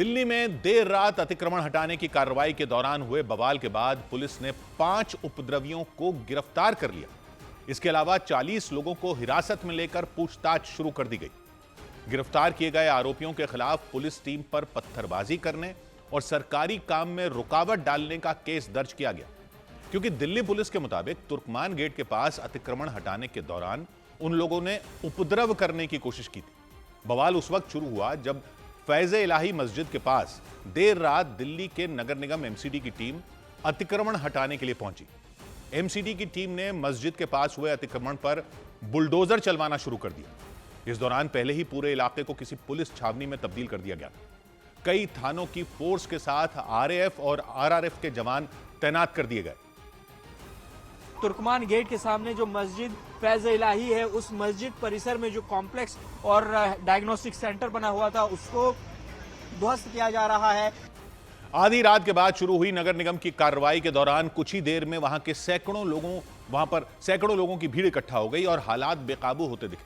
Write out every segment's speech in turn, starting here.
दिल्ली में देर रात अतिक्रमण हटाने की कार्रवाई के दौरान हुए बवाल के बाद पुलिस ने 5 उपद्रवियों को गिरफ्तार कर लिया। इसके अलावा 40 लोगों को हिरासत में लेकर पूछताछ शुरू कर दी गई। गिरफ्तार किए गए आरोपियों के खिलाफ पुलिस टीम पर पत्थरबाजी करने और सरकारी काम में रुकावट डालने का केस दर्ज किया गया, क्योंकि दिल्ली पुलिस के मुताबिक तुर्कमान गेट के पास अतिक्रमण हटाने के दौरान उन लोगों ने उपद्रव करने की कोशिश की थी। बवाल उस वक्त शुरू हुआ जब फैज़-ए-इलाही मस्जिद के पास देर रात दिल्ली के नगर निगम एमसीडी की टीम अतिक्रमण हटाने के लिए पहुंची। एमसीडी की टीम ने मस्जिद के पास हुए अतिक्रमण पर बुलडोजर चलवाना शुरू कर दिया। इस दौरान पहले ही पूरे इलाके को किसी पुलिस छावनी में तब्दील कर दिया गया। कई थानों की फोर्स के साथ आरएएफ और आरआरएफ के जवान तैनात कर दिए गए। तुर्कमान गेट के सामने जो मस्जिद फैज़-ए-इलाही है, उस मस्जिद परिसर में जो कॉम्प्लेक्स और डायग्नोस्टिक सेंटर बना हुआ था, उसको ध्वस्त किया जा रहा है। आधी रात के बाद शुरू हुई नगर निगम की कार्रवाई के दौरान कुछ ही देर में वहां पर सैकड़ों लोगों की भीड़ इकट्ठा हो गई और हालात बेकाबू होते दिखे।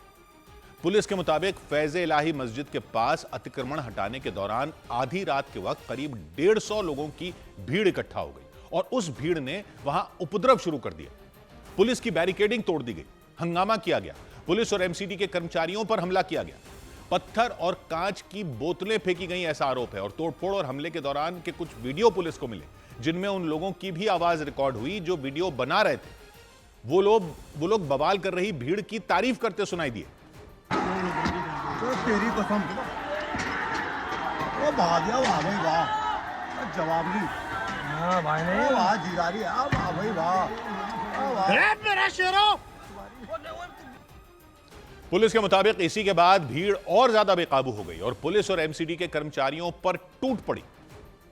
पुलिस के मुताबिक फैज़-ए-इलाही मस्जिद के पास अतिक्रमण हटाने के दौरान आधी रात के वक्त करीब 150 लोगों की भीड़ इकट्ठा हो गई और उस भीड़ ने वहां उपद्रव शुरू कर दिया। पुलिस की बैरिकेडिंग तोड़ दी गई, हंगामा किया गया, पुलिस और एमसीडी के कर्मचारियों पर हमला किया गया, पत्थर और कांच की बोतलें फेंकी गई ऐसा आरोप है। और तोड़फोड़ और हमले के दौरान के कुछ वीडियो पुलिस को मिले, जिनमें उन लोगों की भी आवाज रिकॉर्ड हुई जो वीडियो बना रहे थे। वो लोग बवाल कर रही भीड़ की तारीफ करते सुनाई दिए। तेरी कसम, वो भाग भाई वाह, जवाब नहीं। हाँ भाई नहीं, वाह जीरारी, वाह भाई वाह। पुलिस के मुताबिक इसी के बाद भीड़ और ज्यादा बेकाबू हो गई और पुलिस और एमसीडी के कर्मचारियों पर टूट पड़ी।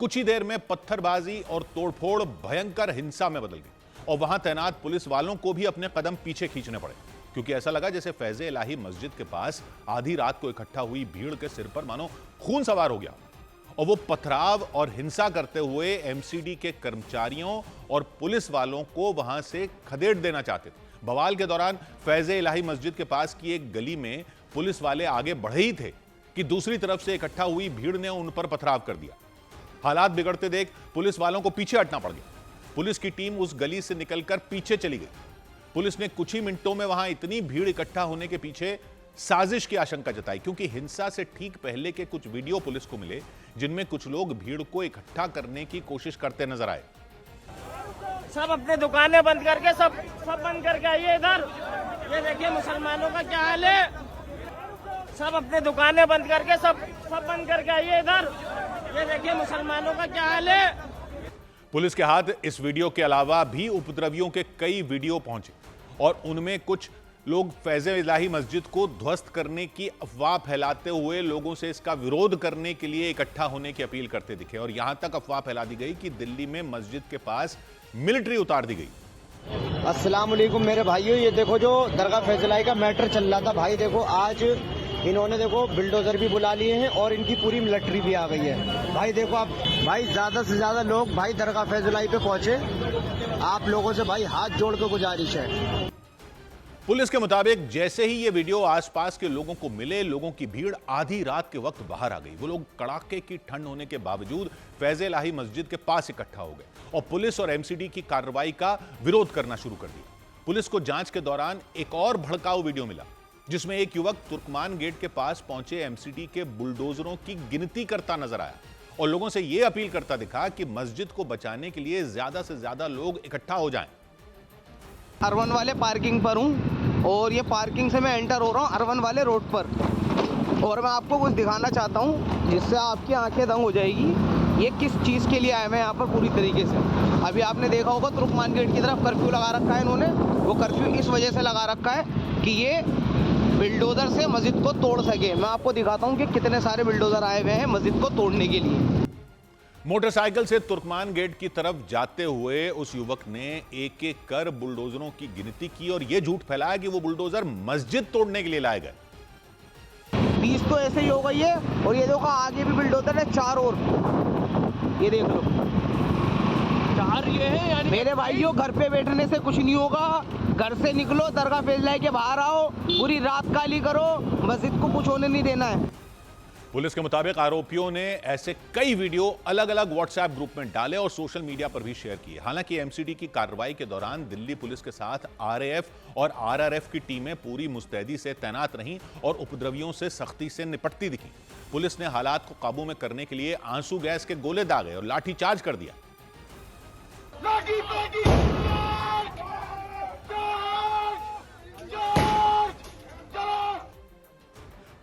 कुछ ही देर में पत्थरबाजी और तोड़फोड़ भयंकर हिंसा में बदल गई और वहां तैनात पुलिस वालों को भी अपने कदम पीछे खींचने पड़े, क्योंकि ऐसा लगा जैसे फैज़-ए-इलाही मस्जिद के पास आधी रात को इकट्ठा हुई भीड़ के सिर पर मानो खून सवार हो गया और वो पथराव और हिंसा करते हुए एमसीडी के कर्मचारियों और पुलिस वालों को वहां से खदेड़ देना चाहते थे। बवाल के दौरान फैज़-ए-इलाही मस्जिद के पास की एक गली में पुलिस वाले आगे बढ़े ही थे कि दूसरी तरफ से इकट्ठा हुई भीड़ ने उन पर पथराव कर दिया। हालात बिगड़ते देख पुलिस वालों को पीछे हटना पड़ गया। पुलिस की टीम उस गली से निकलकर पीछे चली गई। पुलिस ने कुछ ही मिनटों में वहां इतनी भीड़ इकट्ठा होने के पीछे साजिश की आशंका जताई, क्योंकि हिंसा से ठीक पहले के कुछ वीडियो पुलिस को मिले, जिनमें कुछ लोग भीड़ को इकट्ठा करने की कोशिश करते नजर आए। सब अपने दुकानें बंद करके सब बंद करके आइए इधर। ये देखिए मुसलमानों का क्या हाल है। सब अपने दुकानें बंद करके सब बंद करके आइए इधर। ये देखिए मुसलमानों का क्या हाल है। पुलिस के हाथ इस वीडियो के अलावा भी उपद्रवियों के कई वीडियो पहुंचे और उनमें कुछ लोग फैज़-ए-इलाही मस्जिद को ध्वस्त करने की अफवाह फैलाते हुए लोगों से इसका विरोध करने के लिए इकट्ठा होने की अपील करते दिखे और यहां तक अफवाह फैला दी गई कि दिल्ली में मस्जिद के पास मिलिट्री उतार दी गई। अस्सलाम वालेकुम मेरे भाइयों, ये देखो जो दरगाह फैज़-ए-इलाही का मैटर चल रहा था भाई, देखो आज इन्होंने देखो बिल्डोजर भी बुला लिए हैं और इनकी पूरी मिलिट्री भी आ गई है। भाई देखो आप भाई ज्यादा से ज्यादा लोग भाई दरगाह फैज़-ए-इलाही पे पहुंचे। आप लोगों से भाई हाथ जोड़ के गुजारिश है। पुलिस के मुताबिक जैसे ही ये वीडियो आसपास के लोगों को मिले, लोगों की भीड़ आधी रात के वक्त बाहर आ गई। वो लोग कड़ाके की ठंड होने के बावजूद फैज़-ए-इलाही मस्जिद के पास इकट्ठा हो गए और पुलिस और एमसीडी की कार्रवाई का विरोध करना शुरू कर दिया। पुलिस को जांच के दौरान एक और भड़काऊ वीडियो मिला, जिसमें एक युवक तुर्कमान गेट के पास पहुंचे एमसीडी के बुलडोजरों की गिनती करता नजर आया और लोगों से यह अपील करता दिखा कि मस्जिद को बचाने के लिए ज्यादा से ज्यादा लोग इकट्ठा हो जाएं। अरवन वाले पार्किंग पर हूँ और ये पार्किंग से मैं एंटर हो रहा हूँ अरवन वाले रोड पर, और मैं आपको कुछ दिखाना चाहता हूँ जिससे आपकी आंखें दंग हो जाएगी। ये किस चीज़ के लिए आए हैं यहाँ पर पूरी तरीके से। अभी आपने देखा होगा तुर्कमान गेट की तरफ कर्फ्यू लगा रखा है इन्होंने। वो कर्फ्यू इस वजह से लगा रखा है कि ये बिल्डोजर से मस्जिद को तोड़ सके। मैं आपको दिखाता हूँ कि कितने सारे बिल्डोजर आए हुए हैं मस्जिद को तोड़ने के लिए। मोटरसाइकिल से तुर्कमान गेट की तरफ जाते हुए उस युवक ने एक एक कर बुलडोजरों की गिनती की और यह झूठ फैलाया कि वो बुलडोजर मस्जिद तोड़ने के लिए लाए गए। 20 तो ऐसे ही हो गई है और ये देखो आगे भी बिल्डोजर है 4 और, ये देख लो 4 ये है। यानी मेरे भाइयों घर पे बैठने से कुछ नहीं होगा। घर से निकलो, दरगाह फैज़-ए-इलाही के बाहर आओ, पूरी रात काली करो, मस्जिद को कुछ होने नहीं देना है। पुलिस के मुताबिक आरोपियों ने ऐसे कई वीडियो अलग अलग व्हाट्सएप ग्रुप में डाले और सोशल मीडिया पर भी शेयर किए। हालांकि एमसीडी की कार्रवाई के दौरान दिल्ली पुलिस के साथ आरएएफ और आरआरएफ की टीमें पूरी मुस्तैदी से तैनात रहीं और उपद्रवियों से सख्ती से निपटती दिखी। पुलिस ने हालात को काबू में करने के लिए आंसू गैस के गोले दागे और लाठीचार्ज कर दिया।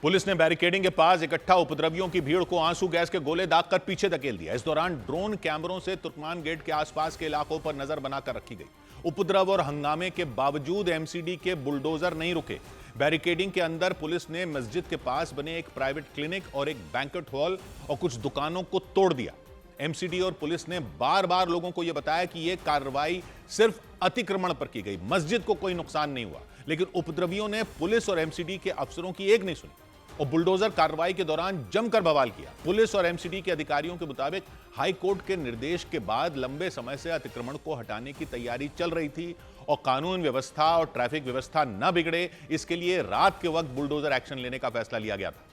पुलिस ने बैरिकेडिंग के पास इकट्ठा उपद्रवियों की भीड़ को आंसू गैस के गोले दागकर पीछे धकेल दिया। इस दौरान ड्रोन कैमरों से तुर्कमान गेट के आसपास के इलाकों पर नजर बनाकर रखी गई। उपद्रव और हंगामे के बावजूद एमसीडी के बुलडोजर नहीं रुके। बैरिकेडिंग के अंदर पुलिस ने मस्जिद के पास बने एक प्राइवेट क्लिनिक और एक बैंक्वेट हॉल और कुछ दुकानों को तोड़ दिया। एमसीडी और पुलिस ने बार बार लोगों को यह बताया कि यह कार्रवाई सिर्फ अतिक्रमण पर की गई, मस्जिद को कोई नुकसान नहीं हुआ। लेकिन उपद्रवियों ने पुलिस और एमसीडी के अफसरों की एक नहीं सुनी और बुलडोजर कार्रवाई के दौरान जमकर बवाल किया। पुलिस और एमसीडी के अधिकारियों के मुताबिक हाई कोर्ट के निर्देश के बाद लंबे समय से अतिक्रमण को हटाने की तैयारी चल रही थी और कानून व्यवस्था और ट्रैफिक व्यवस्था न बिगड़े, इसके लिए रात के वक्त बुलडोजर एक्शन लेने का फैसला लिया गया था।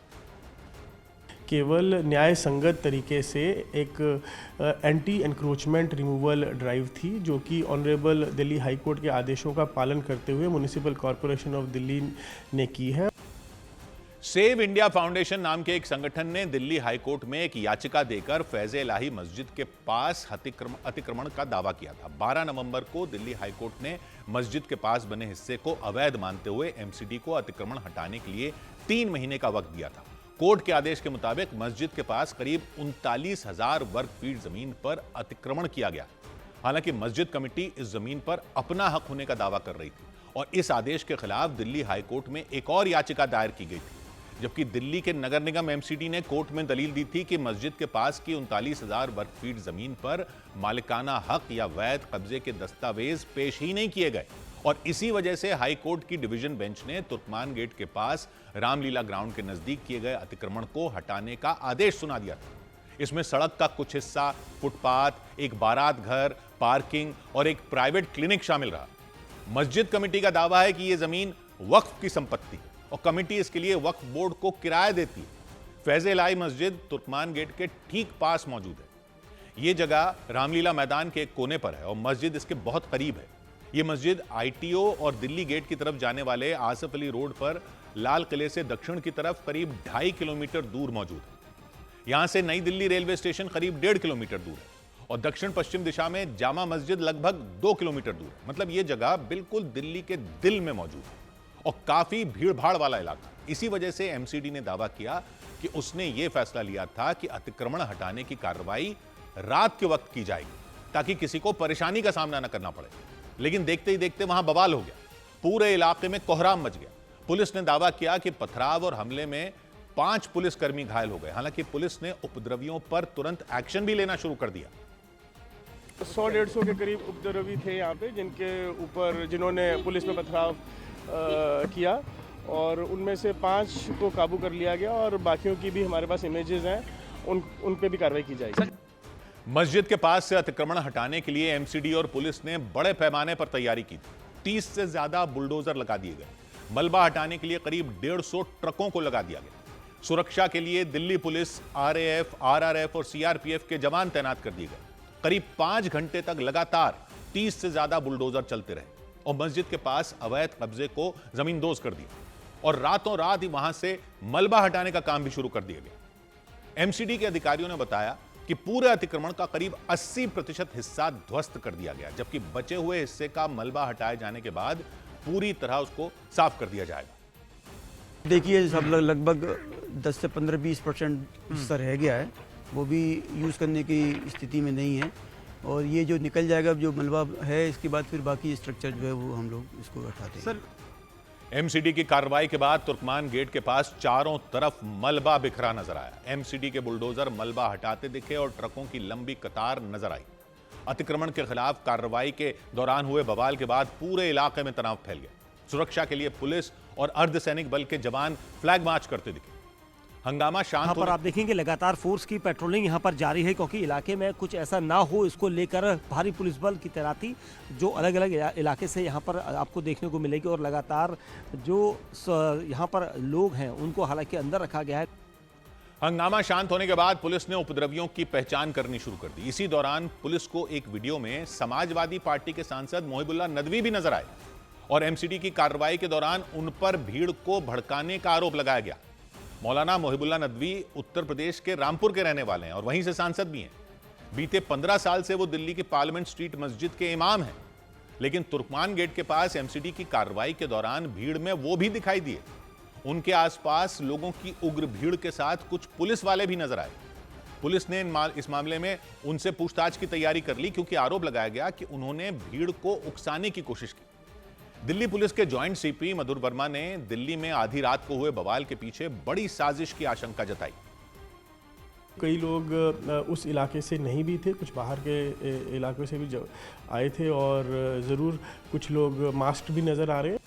केवल न्याय संगत तरीके से एक एंटी एनक्रोचमेंट रिमूवल ड्राइव थी, जो कि ऑनरेबल दिल्ली हाई कोर्ट के आदेशों का पालन करते हुए म्युनिसिपल कॉरपोरेशन ऑफ दिल्ली ने की है। सेव इंडिया फाउंडेशन नाम के एक संगठन ने दिल्ली हाई कोर्ट में एक याचिका देकर फैज़-ए-इलाही मस्जिद के पास अतिक्रमण का दावा किया था। 12 नवंबर को दिल्ली हाई कोर्ट ने मस्जिद के पास बने हिस्से को अवैध मानते हुए एमसीडी को अतिक्रमण हटाने के लिए 3 महीने का वक्त दिया था। कोर्ट के आदेश के मुताबिक मस्जिद के पास करीब 39,000 वर्ग फीट जमीन पर अतिक्रमण किया गया। हालांकि मस्जिद कमेटी इस जमीन पर अपना हक होने का दावा कर रही थी और इस आदेश के खिलाफ दिल्ली हाई कोर्ट में एक और याचिका दायर की गई थी। जबकि दिल्ली के नगर निगम एमसीडी ने कोर्ट में दलील दी थी कि मस्जिद के पास की 39,000 वर्ग फीट जमीन पर मालिकाना हक या वैध कब्जे के दस्तावेज पेश ही नहीं किए गए और इसी वजह से हाई कोर्ट की डिवीजन बेंच ने तुर्कमान गेट के पास रामलीला ग्राउंड के नजदीक किए गए अतिक्रमण को हटाने का आदेश सुना दिया था। इसमें सड़क का कुछ हिस्सा, फुटपाथ, एक बारात घर, पार्किंग और एक प्राइवेट क्लिनिक शामिल रहा। मस्जिद कमेटी का दावा है कि यह जमीन वक्फ की संपत्ति है और कमेटी इसके लिए वक्फ बोर्ड को किराया देती है। फैज़-ए-इलाही मस्जिद तुर्कमान गेट के ठीक पास मौजूद है। यह जगह रामलीला मैदान के एक कोने पर है और मस्जिद इसके बहुत करीब है। यह मस्जिद आईटीओ और दिल्ली गेट की तरफ जाने वाले आसिफ अली रोड पर लाल किले से दक्षिण की तरफ करीब 2.5 किलोमीटर दूर मौजूद है। यहां से नई दिल्ली रेलवे स्टेशन करीब 1.5 किलोमीटर दूर है और दक्षिण पश्चिम दिशा में जामा मस्जिद लगभग 2 किलोमीटर दूर है। मतलब यह जगह बिल्कुल दिल्ली के दिल में मौजूद है और काफी भीड़भाड़ वाला इलाका। इसी वजह से एमसीडी ने दावा किया कि उसने यह फैसला लिया था कि अतिक्रमण हटाने की कार्रवाई रात के वक्त की जाएगी ताकि किसी को परेशानी का सामना न करना पड़े। लेकिन देखते ही देखते वहां बवाल हो गया, पूरे इलाके में कोहराम मच गया। पुलिस ने दावा किया कि पथराव और हमले में 5 पुलिसकर्मी घायल हो गए। हालांकि पुलिस ने उपद्रवियों पर तुरंत एक्शन भी लेना शुरू कर दिया। 100-150 के करीब उपद्रवी थे यहाँ पे, जिन्होंने पुलिस में पथराव किया और उनमें से 5 को काबू कर लिया गया और बाकियों की भी हमारे पास इमेजेस हैं, उन पे भी कार्रवाई की जाएगी। मस्जिद के पास से अतिक्रमण हटाने के लिए एमसीडी और पुलिस ने बड़े पैमाने पर तैयारी की थी। 30 से ज्यादा बुलडोजर लगा दिए गए। मलबा हटाने के लिए करीब 150 ट्रकों को लगा दिया गया। सुरक्षा के लिए दिल्ली पुलिस, आरएएफ, आरआरएफ और सीआरपीएफ के जवान तैनात कर दिए गए। करीब 5 घंटे तक लगातार 30 से ज्यादा बुलडोजर चलते रहे और मस्जिद के पास अवैध कब्जे को जमींदोज कर दिया और रातों रात ही वहां से मलबा हटाने का काम भी शुरू कर दिया गया। एमसीडी के अधिकारियों ने बताया कि पूरे अतिक्रमण का करीब 80% हिस्सा ध्वस्त कर दिया गया, जबकि बचे हुए हिस्से का मलबा हटाए जाने के बाद पूरी तरह उसको साफ कर दिया जाएगा। देखिए, सब लगभग 10 से 15-20% हिस्सा रह गया है, वो भी यूज़ करने की स्थिति में नहीं है और ये जो निकल जाएगा, जो मलबा है, इसके बाद फिर बाकी स्ट्रक्चर जो है वो हम लोग इसको हटाते हैं। सर, एमसीडी की कार्रवाई के बाद तुर्कमान गेट के पास चारों तरफ मलबा बिखरा नजर आया। एमसीडी के बुलडोजर मलबा हटाते दिखे और ट्रकों की लंबी कतार नजर आई। अतिक्रमण के खिलाफ कार्रवाई के दौरान हुए बवाल के बाद पूरे इलाके में तनाव फैल गया। सुरक्षा के लिए पुलिस और अर्धसैनिक बल के जवान फ्लैग मार्च करते दिखे। हंगामा शांत पर आप देखेंगे लगातार फोर्स की पेट्रोलिंग यहाँ पर जारी है, क्योंकि इलाके में कुछ ऐसा ना हो इसको लेकर भारी पुलिस बल की तैनाती जो अलग अलग इलाके से यहाँ पर आपको देखने को मिलेगी और लगातार जो यहाँ पर लोग हैं उनको हालांकि अंदर रखा गया है। हंगामा शांत होने के बाद पुलिस ने उपद्रवियों की पहचान करनी शुरू कर दी। इसी दौरान पुलिस को एक वीडियो में समाजवादी पार्टी के सांसद मोहिबुल्लाह नदवी भी नजर आए और एमसीडी की कार्रवाई के दौरान उन पर भीड़ को भड़काने का आरोप लगाया गया। मौलाना मोहिबुल्लाह नदवी उत्तर प्रदेश के रामपुर के रहने वाले हैं और वहीं से सांसद भी हैं। बीते 15 साल से वो दिल्ली की पार्लियामेंट स्ट्रीट मस्जिद के इमाम हैं, लेकिन तुर्कमान गेट के पास एमसीडी की कार्रवाई के दौरान भीड़ में वो भी दिखाई दिए। उनके आसपास लोगों की उग्र भीड़ के साथ कुछ पुलिस वाले भी नजर आए। पुलिस ने इस मामले में उनसे पूछताछ की तैयारी कर ली, क्योंकि आरोप लगाया गया कि उन्होंने भीड़ को उकसाने की कोशिश की। दिल्ली पुलिस के जॉइंट सीपी मधुर वर्मा ने दिल्ली में आधी रात को हुए बवाल के पीछे बड़ी साजिश की आशंका जताई। कई लोग उस इलाके से नहीं भी थे, कुछ बाहर के इलाकों से भी आए थे और ज़रूर कुछ लोग मास्क भी नज़र आ रहे हैं।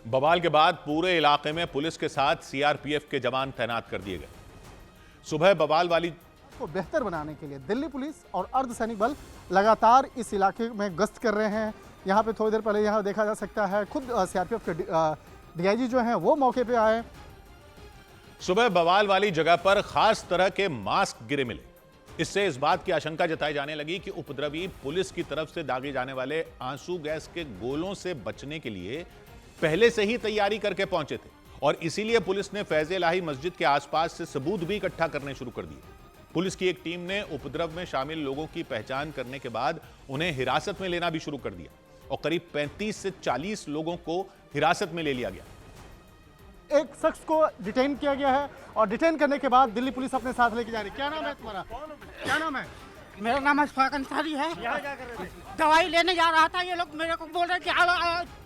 बवाल के बाद पूरे इलाके में पुलिस के साथ सीआरपीएफ के जवान तैनात कर दिए गए। सुबह बवाल वाली को बेहतर बनाने के लिए दिल्ली पुलिस और अर्धसैनिक बल लगातार इस इलाके में गश्त कर रहे हैं। यहाँ पे थोड़ी देर पहले यहाँ देखा जा सकता है खुद सीआरपीएफ के डीआईजी जो हैं वो मौके पे आए। सुबह बवाल वाली जगह पर खास तरह के मास्क गिरे मिले। इससे इस बात की आशंका जताई जाने लगी कि उपद्रवी पुलिस की तरफ से दागे जाने वाले आंसू गैस के गोलों से बचने के लिए पहले से ही तैयारी करके पहुंचे थे और इसीलिए पुलिस ने फैज इलाही मस्जिद के आसपास से सबूत भी इकट्ठा करने शुरू कर दिए। पुलिस की एक टीम ने उपद्रव में शामिल लोगों की पहचान करने के बाद उन्हें हिरासत में लेना भी शुरू कर दिया और करीब 35 से 40 लोगों को हिरासत में ले लिया गया। एक शख्स को डिटेन किया गया है और डिटेन करने के बाद दिल्ली पुलिस अपने साथ लेके जा रही है। क्या नाम है तुम्हारा? क्या नाम है? मेरा नाम अशफाक अंसारी है। दवाई लेने जा रहा था, ये लोग मेरे को बोल रहे कि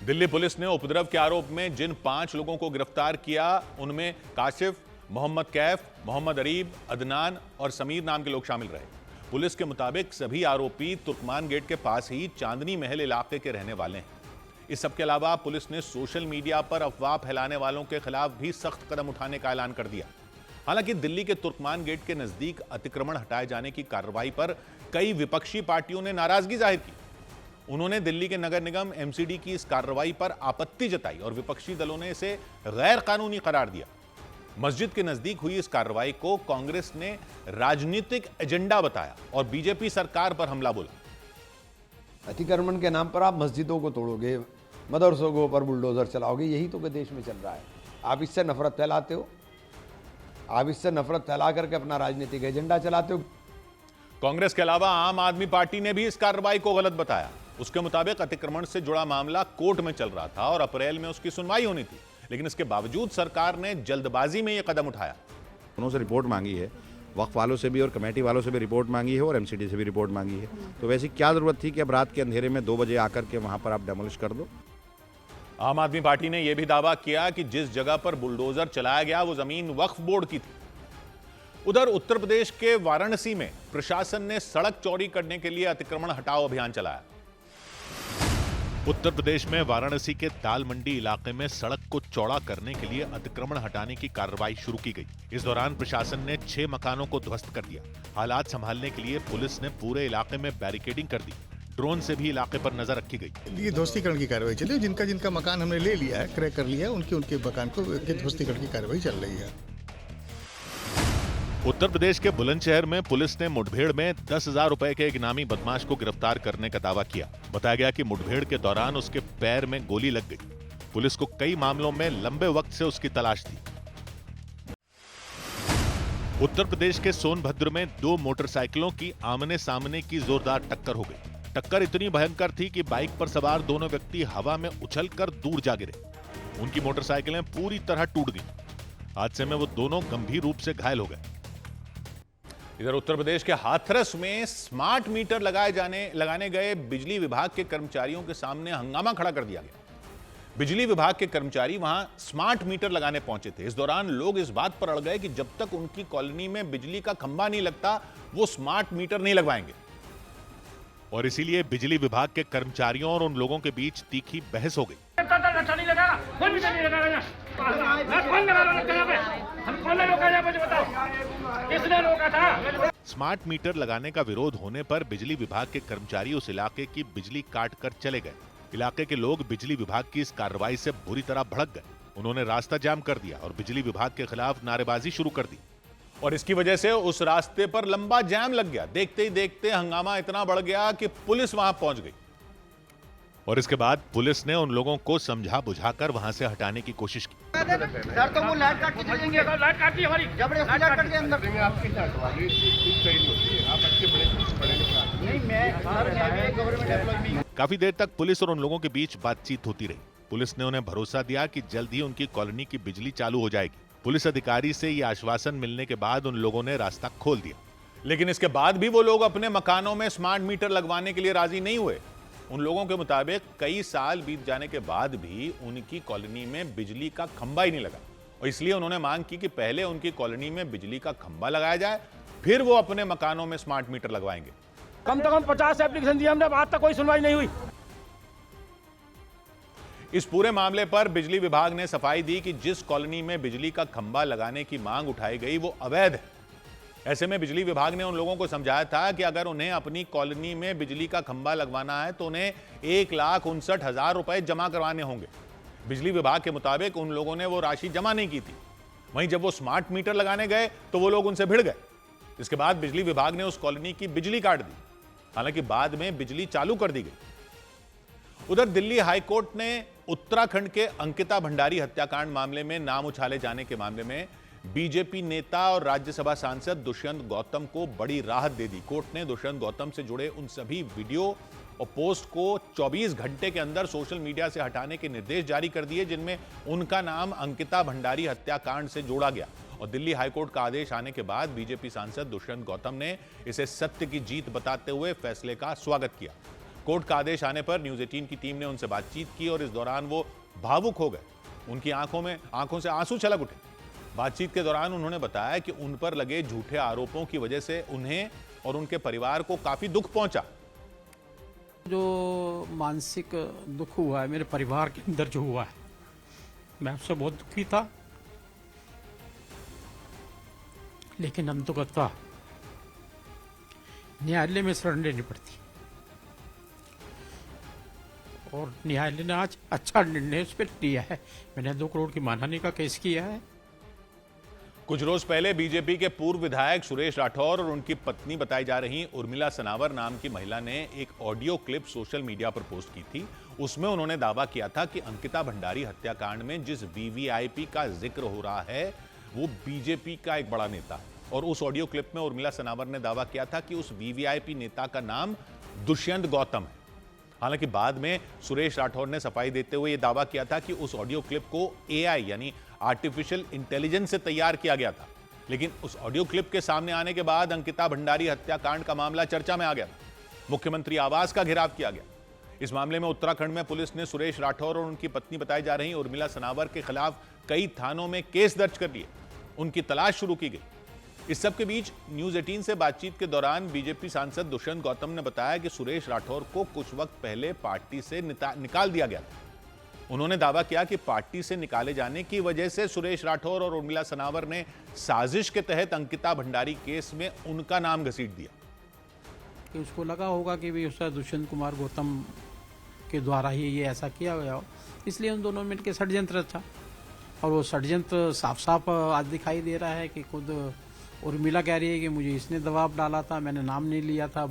दिल्ली पुलिस ने उपद्रव के आरोप में जिन 5 लोगों को गिरफ्तार किया उनमें काशिफ, मोहम्मद कैफ, मोहम्मद अरीब, अदनान और समीर नाम के लोग शामिल रहे। पुलिस के मुताबिक सभी आरोपी तुर्कमान गेट के पास ही चांदनी महल इलाके के रहने वाले हैं। इस सब के अलावा पुलिस ने सोशल मीडिया पर अफवाह फैलाने वालों के खिलाफ भी सख्त कदम उठाने का ऐलान कर दिया। हालांकि दिल्ली के तुर्कमान गेट के नजदीक अतिक्रमण हटाए जाने की कार्रवाई पर कई विपक्षी पार्टियों ने नाराजगी जाहिर की। उन्होंने दिल्ली के नगर निगम एमसीडी की इस कार्रवाई पर आपत्ति जताई और विपक्षी दलों ने इसे गैर कानूनी करार दिया। मस्जिद के नजदीक हुई इस कार्रवाई को कांग्रेस ने राजनीतिक एजेंडा बताया और बीजेपी सरकार पर हमला बोला। अतिक्रमण के नाम पर आप मस्जिदों को तोड़ोगे, मदरसों के ऊपर बुलडोजर चलाओगे, यही तो देश में चल रहा है। आप इससे नफरत फैलाते हो, आप इससे नफरत फैला करके अपना राजनीतिक एजेंडा चलाते हो। कांग्रेस के अलावा आम आदमी पार्टी ने भी इस कार्रवाई को गलत बताया। उसके मुताबिक अतिक्रमण से जुड़ा मामला कोर्ट में चल रहा था और अप्रैल में उसकी सुनवाई होनी थी, लेकिन इसके बावजूद सरकार ने जल्दबाजी में यह कदम उठाया। दोनों से रिपोर्ट मांगी है, वक्फ वालों से भी और कमेटी वालों से भी रिपोर्ट मांगी है और एमसीडी से भी रिपोर्ट मांगी है। तो वैसे क्या जरूरत थी कि अब रात के अंधेरे में 2 बजे आकर के वहां पर आप डेमोलिश कर दो। आम आदमी पार्टी ने यह भी दावा किया कि जिस जगह पर बुलडोजर चलाया गया वो जमीन वक्फ बोर्ड की थी। उधर उत्तर प्रदेश के वाराणसी में प्रशासन ने सड़क चौड़ी करने के लिए अतिक्रमण हटाओ अभियान चलाया। उत्तर प्रदेश में वाराणसी के दाल मंडी इलाके में सड़क को चौड़ा करने के लिए अतिक्रमण हटाने की कार्रवाई शुरू की गई। इस दौरान प्रशासन ने 6 मकानों को ध्वस्त कर दिया। हालात संभालने के लिए पुलिस ने पूरे इलाके में बैरिकेडिंग कर दी। ड्रोन से भी इलाके पर नजर रखी गई। ये ध्वस्तीकरण की कार्रवाई चली, जिनका मकान हमने ले लिया है, क्रय कर लिया है, उनके मकान को ध्वस्तीकरण की कार्रवाई चल रही है। उत्तर प्रदेश के बुलंदशहर में पुलिस ने मुठभेड़ में 10,000 रुपए के एक इनामी बदमाश को गिरफ्तार करने का दावा किया। बताया गया कि मुठभेड़ के दौरान उसके पैर में गोली लग गई। पुलिस को कई मामलों में लंबे वक्त से उसकी तलाश थी। उत्तर प्रदेश के सोनभद्र में 2 मोटरसाइकिलों की आमने सामने की जोरदार टक्कर हो गई। टक्कर इतनी भयंकर थी कि बाइक पर सवार दोनों व्यक्ति हवा में उछलकर दूर जा गिरे। उनकी मोटरसाइकिलें पूरी तरह टूट गईं। हादसे में वो दोनों गंभीर रूप से घायल हो गए। इधर उत्तर प्रदेश के हाथरस में स्मार्ट मीटर लगाने गए बिजली विभाग के कर्मचारियों के सामने हंगामा खड़ा कर दिया गया। बिजली विभाग के कर्मचारी वहां स्मार्ट मीटर लगाने पहुंचे थे। इस दौरान लोग इस बात पर अड़ गए कि जब तक उनकी कॉलोनी में बिजली का खंभा नहीं लगता वो स्मार्ट मीटर नहीं लगवाएंगे और इसीलिए बिजली विभाग के कर्मचारियों और उन लोगों के बीच तीखी बहस हो गई। स्मार्ट मीटर लगाने का विरोध होने पर बिजली विभाग के कर्मचारी उस इलाके की बिजली काट कर चले गए। इलाके के लोग बिजली विभाग की इस कार्रवाई से बुरी तरह भड़क गए। उन्होंने रास्ता जाम कर दिया और बिजली विभाग के खिलाफ नारेबाजी शुरू कर दी और इसकी वजह से उस रास्ते पर लंबा जाम लग गया। देखते ही देखते हंगामा इतना बढ़ गया कि पुलिस वहां पहुंच गई और इसके बाद पुलिस ने उन लोगों को समझा बुझाकर वहां से हटाने की कोशिश की। सर तो वो लाइट काट के चलेंगे, लाइट काट दी हमारी, जबरदस्ती लाइट काट के अंदर नहीं मैं काफी देर तक पुलिस और उन लोगों के बीच बातचीत होती रही। पुलिस ने उन्हें भरोसा दिया कि जल्द ही उनकी कॉलोनी की बिजली चालू हो जाएगी। पुलिस अधिकारी से यह आश्वासन मिलने के बाद उन लोगों ने रास्ता खोल दिया, लेकिन इसके बाद भी वो लोग अपने मकानों में स्मार्ट मीटर लगवाने के लिए राजी नहीं हुए। उन लोगों के मुताबिक कई साल बीत जाने के बाद भी उनकी कॉलोनी में बिजली का खंभा ही नहीं लगा और इसलिए उन्होंने मांग की कि पहले उनकी कॉलोनी में बिजली का खंभा लगाया जाए, फिर वो अपने मकानों में स्मार्ट मीटर लगवाएंगे। कम से कम 50 एप्लीकेशन दिए हमने, आज तक कोई सुनवाई नहीं हुई। इस पूरे मामले पर बिजली विभाग ने सफाई दी कि जिस कॉलोनी में बिजली का खंभा लगाने की मांग उठाई गई वो अवैध है। ऐसे में बिजली विभाग ने उन लोगों को समझाया था कि अगर उन्हें अपनी कॉलोनी में बिजली का खंभा लगवाना है तो उन्हें 1,59,000 रुपए जमा करवाने होंगे। बिजली विभाग के मुताबिक उन लोगों ने वो राशि जमा नहीं की थी। वहीं जब वो स्मार्ट मीटर लगाने गए तो वो लोग उनसे भिड़ गए। इसके बाद बिजली विभाग ने उस कॉलोनी की बिजली काट दी, हालांकि बाद में बिजली चालू कर दी गई। उधर दिल्ली हाईकोर्ट ने उत्तराखंड के अंकिता भंडारी हत्याकांड मामले में नाम उछाले जाने के मामले में बीजेपी नेता और राज्यसभा सांसद दुष्यंत गौतम को बड़ी राहत दे दी। कोर्ट ने दुष्यंत गौतम से जुड़े उन सभी वीडियो और पोस्ट को 24 घंटे के अंदर सोशल मीडिया से हटाने के निर्देश जारी कर दिए, जिनमें उनका नाम अंकिता भंडारी हत्याकांड से जोड़ा गया। और दिल्ली हाईकोर्ट का आदेश आने के बाद बीजेपी सांसद दुष्यंत गौतम ने इसे सत्य की जीत बताते हुए फैसले का स्वागत किया। कोर्ट का आदेश आने पर न्यूज 18 की टीम ने उनसे बातचीत की और इस दौरान वो भावुक हो गए। उनकी आंखों से आंसू छलक उठे। बातचीत के दौरान उन्होंने बताया कि उन पर लगे झूठे आरोपों की वजह से उन्हें और उनके परिवार को काफी दुख पहुंचा। जो मानसिक दुख हुआ है मेरे परिवार के अंदर जो हुआ है, मैं उससे बहुत दुखी था, लेकिन अंततः न्यायालय में शरण लेनी पड़ती और न्यायालय ने आज अच्छा निर्णय उस पर लिया है। मैंने 2 करोड़ की मानहानि का केस किया है। कुछ रोज पहले बीजेपी के पूर्व विधायक सुरेश राठौर और उनकी पत्नी बताई जा रही उर्मिला सनावर नाम की महिला ने एक ऑडियो क्लिप सोशल मीडिया पर पोस्ट की थी। उसमें उन्होंने दावा किया था कि अंकिता भंडारी हत्याकांड में जिस वीवीआईपी का जिक्र हो रहा है वो बीजेपी का एक बड़ा नेता है। और उस ऑडियो क्लिप में उर्मिला सनावर ने दावा किया था कि उस वीवीआईपी नेता का नाम दुष्यंत गौतम है। हालांकि बाद में सुरेश राठौर ने सफाई देते हुए यह दावा किया था कि उस ऑडियो क्लिप को एआई यानी आर्टिफिशियल इंटेलिजेंस से तैयार किया गया था। लेकिन उस ऑडियो क्लिप के सामने आने के बाद अंकिता भंडारी हत्याकांड का मामला चर्चा में आ गया। मुख्यमंत्री आवास का घेराव किया गया। इस मामले में उत्तराखंड में पुलिस ने सुरेश राठौर और उनकी पत्नी बताई जा रही उर्मिला सनावर के खिलाफ कई थानों में केस दर्ज कर लिए। उनकी तलाश शुरू की गई। इस सब के बीच न्यूज 18 से बातचीत के दौरान बीजेपी सांसद दुष्यंत गौतम ने बताया कि सुरेश राठौर को कुछ वक्त पहले पार्टी से निकाल दिया गया था। उन्होंने दावा किया कि पार्टी से निकाले जाने की वजह से सुरेश राठौर और उर्मिला सनावर ने साजिश के तहत अंकिता भंडारी केस में उनका नाम घसीट दिया। कि उसको लगा होगा कि भी उसका दुष्यंत कुमार गौतम के द्वारा ही ये ऐसा किया गया हो, इसलिए उन दोनों में मिलकर षड्यंत्र था। और वो षड्यंत्र साफ साफ आज दिखाई दे रहा है कि खुद उर्मिला कह रही है कि मुझे इसने दबाव डाला था, मैंने नाम नहीं लिया था।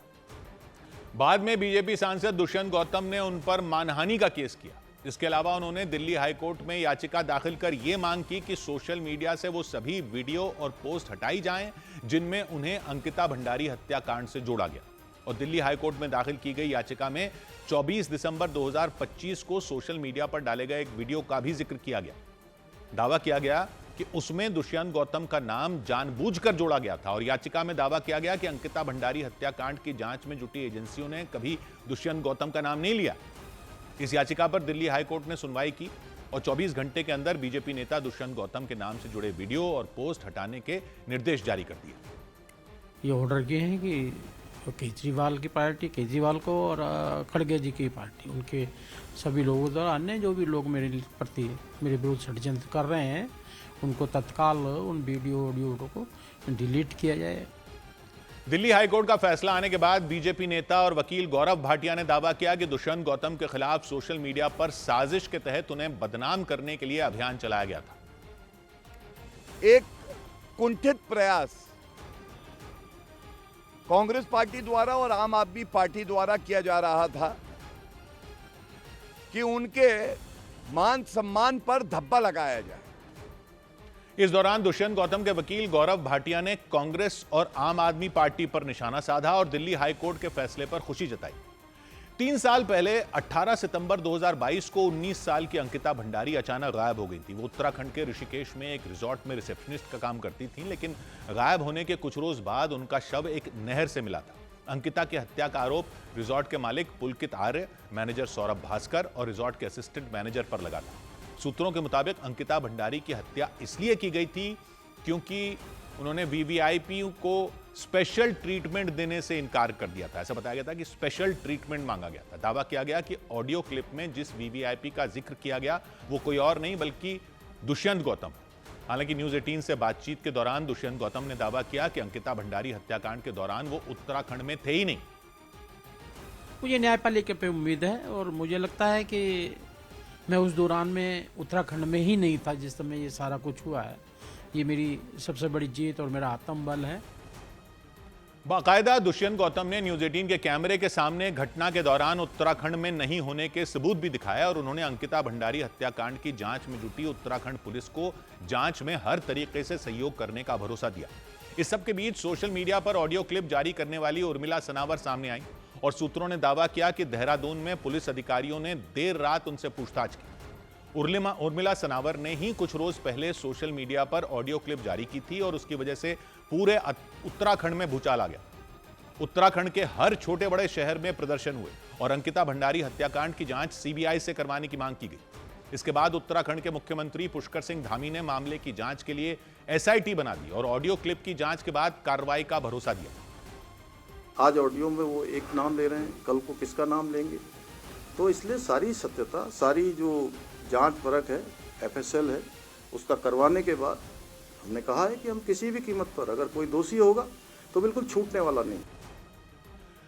बाद में बीजेपी सांसद दुष्यंत गौतम ने उन पर मानहानि का केस किया। इसके अलावा उन्होंने दिल्ली हाईकोर्ट में याचिका दाखिल कर यह मांग की कि सोशल मीडिया से वो सभी वीडियो और पोस्ट हटाई जाएं जिनमें उन्हें अंकिता भंडारी हत्याकांड से जोड़ा गया। और दिल्ली हाईकोर्ट में दाखिल की गई याचिका में 24 दिसंबर 2025 को सोशल मीडिया पर डाले गए एक वीडियो का भी जिक्र किया गया। दावा किया गया कि उसमें दुष्यंत गौतम का नाम जानबूझकर जोड़ा गया था। और याचिका में दावा किया गया कि अंकिता भंडारी हत्याकांड की जांच में जुटी एजेंसियों ने कभी दुष्यंत गौतम का नाम नहीं लिया। इस याचिका पर दिल्ली हाईकोर्ट ने सुनवाई की और 24 घंटे के अंदर बीजेपी नेता दुष्यंत गौतम के नाम से जुड़े वीडियो और पोस्ट हटाने के निर्देश जारी कर दिए। ये ऑर्डर किए हैं कि केजरीवाल की पार्टी, केजरीवाल को और खड़गे जी की पार्टी, उनके सभी लोगों द्वारा अन्य जो भी लोग मेरे प्रति मेरे विरुद्ध षड्यंत्र कर रहे हैं उनको तत्काल उन वीडियो ऑडियो को डिलीट किया जाए। दिल्ली हाईकोर्ट का फैसला आने के बाद बीजेपी नेता और वकील गौरव भाटिया ने दावा किया कि दुष्यंत गौतम के खिलाफ सोशल मीडिया पर साजिश के तहत उन्हें बदनाम करने के लिए अभियान चलाया गया था। एक कुंठित प्रयास कांग्रेस पार्टी द्वारा और आम आदमी पार्टी द्वारा किया जा रहा था कि उनके मान सम्मान पर धब्बा लगाया जाए। इस दौरान दुष्यंत गौतम के वकील गौरव भाटिया ने कांग्रेस और आम आदमी पार्टी पर निशाना साधा और दिल्ली हाईकोर्ट के फैसले पर खुशी जताई। 3 साल पहले 18 सितंबर 2022 को 19 साल की अंकिता भंडारी अचानक गायब हो गई थी। वो उत्तराखंड के ऋषिकेश में एक रिजॉर्ट में रिसेप्शनिस्ट का काम करती थी, लेकिन गायब होने के कुछ रोज बाद उनका शव एक नहर से मिला था। अंकिता की हत्या का आरोप रिजॉर्ट के मालिक पुलकित आर्य, मैनेजर सौरभ भास्कर और रिजॉर्ट के असिस्टेंट मैनेजर पर लगा था। सूत्रों के मुताबिक अंकिता भंडारी की हत्या इसलिए की गई थी क्योंकि उन्होंने वीवीआईपी को स्पेशल ट्रीटमेंट देने से इनकार कर दिया था। ऐसा बताया गया था कि स्पेशल ट्रीटमेंट मांगा गया था। दावा किया गया कि ऑडियो क्लिप में जिस वीवीआईपी का जिक्र किया गया वो कोई और नहीं बल्कि दुष्यंत गौतम। हालांकि न्यूज 18 से बातचीत के दौरान दुष्यंत गौतम ने दावा किया कि अंकिता भंडारी हत्याकांड के दौरान वो उत्तराखंड में थे ही नहीं। मुझे न्यायपालिका पे उम्मीद है और मुझे लगता है कि मैं उस दौरान में उत्तराखंड में ही नहीं था जिस समय ये सारा कुछ हुआ है। ये मेरी सबसे बड़ी जीत और मेरा आत्मबल है। बाकायदा दुष्यंत गौतम ने न्यूज 18 के कैमरे के सामने घटना के दौरान उत्तराखंड में नहीं होने के सबूत भी दिखाया और उन्होंने अंकिता भंडारी हत्याकांड की जांच में जुटी उत्तराखंड पुलिस को जांच में हर तरीके से सहयोग करने का भरोसा दिया। इस सब के बीच सोशल मीडिया पर ऑडियो क्लिप जारी करने वाली उर्मिला सनावर सामने आई और सूत्रों ने दावा किया कि देहरादून में पुलिस अधिकारियों ने देर रात उनसे पूछताछ की। उर्मिला सनावर ने ही कुछ रोज पहले सोशल मीडिया पर ऑडियो क्लिप जारी की थी और उसकी वजह से पूरे उत्तराखंड में भूचाल आ गया। उत्तराखंड के हर छोटे बड़े शहर में प्रदर्शन हुए और अंकिता भंडारी हत्याकांड की जांच सीबीआई से करवाने की मांग की गई। इसके बाद उत्तराखंड के मुख्यमंत्री पुष्कर सिंह धामी ने मामले की जांच के लिए एसआईटी बना दी और ऑडियो क्लिप की जांच के बाद कार्रवाई का भरोसा दिया। आज ऑडियो में वो एक नाम ले रहे हैं, कल को किसका नाम लेंगे, तो इसलिए सारी सत्यता, सारी जो जांच परख है, एफएसएल है, उसका करवाने के बाद हमने कहा है कि हम किसी भी कीमत पर अगर कोई दोषी होगा तो बिल्कुल छूटने वाला नहीं।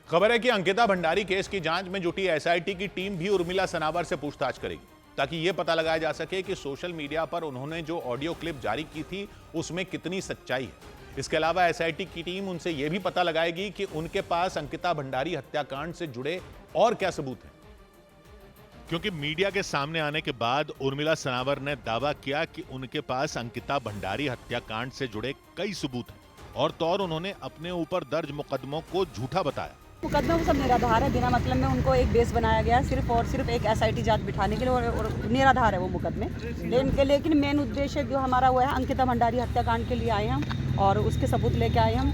खबर है कि अंकिता भंडारी केस की जांच में जुटी एसआईटी की टीम भी उर्मिला सनावर से पूछताछ करेगी ताकि यह पता लगाया जा सके कि सोशल मीडिया पर उन्होंने जो ऑडियो क्लिप जारी की थी उसमें कितनी सच्चाई है। इसके अलावा एसआईटी की टीम उनसे यह भी पता लगाएगी कि उनके पास अंकिता भंडारी हत्याकांड से जुड़े और क्या सबूत हैं। क्योंकि मीडिया के सामने आने के बाद उर्मिला सनावर ने दावा किया कि उनके पास अंकिता भंडारी हत्याकांड से जुड़े कई सबूत हैं और तो और उन्होंने अपने ऊपर दर्ज मुकदमों को झूठा बताया। मुकदमे वो सब निराधार है, बिना मतलब में उनको एक बेस बनाया गया है सिर्फ और सिर्फ एक एसआईटी जांच बिठाने के लिए और निराधार है वो मुकदमे। लेकिन मेन उद्देश्य जो हमारा वो है अंकिता भंडारी हत्याकांड के लिए आए हम और उसके सबूत लेके आए हम।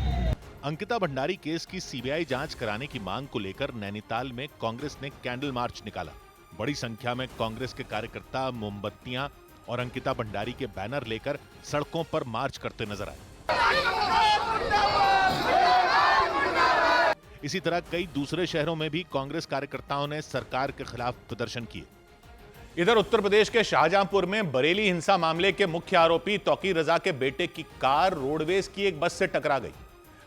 अंकिता भंडारी केस की सीबीआई जांच कराने की मांग को लेकर नैनीताल में कांग्रेस ने कैंडल मार्च निकाला। बड़ी संख्या में कांग्रेस के कार्यकर्ता मोमबत्तियां और अंकिता भंडारी के बैनर लेकर सड़कों पर मार्च करते नजर आए। इसी तरह कई दूसरे शहरों में भी कांग्रेस कार्यकर्ताओं ने सरकार के खिलाफ प्रदर्शन किए। इधर उत्तर प्रदेश के शाहजहांपुर में बरेली हिंसा मामले के मुख्य आरोपी तौकीर रजा के बेटे की कार रोडवेज की एक बस से टकरा गई।